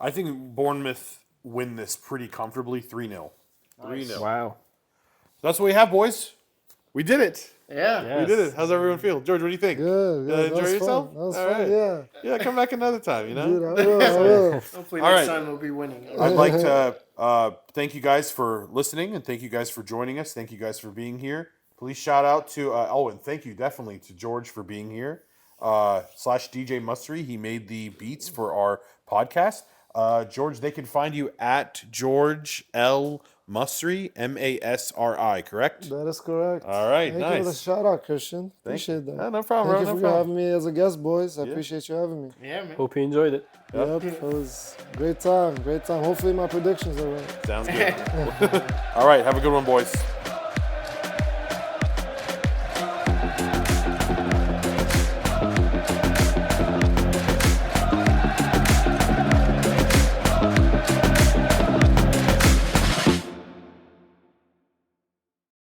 I think Bournemouth win this pretty comfortably 3-0. 3-0. Wow. That's what we have, boys. We did it. Yeah. Yeah. We did it. How's everyone feel? George, what do you think? Good. Enjoy That was yourself? fun. That was All fun. right. Yeah. Yeah, come back another time, you know? Dude, I will. Hopefully All next right. time we'll be winning. I'd like to thank you guys for listening and thank you guys for joining us. Thank you guys for being here. Please shout out to, and thank you definitely to George for being here. Slash DJ Masri. He made the beats for our podcast. George, they can find you at George L. Masri, Masri, correct? That is correct. All right, Thank you for the nice. shout out, Christian. Thank you. Appreciate that. No problem, Thank bro. you No for problem. having me as a guest, boys. I appreciate you having me. Yeah, man. Hope you enjoyed it. Yep, it was great time. Great time. Hopefully my predictions are right. Sounds good. All right, have a good one, boys.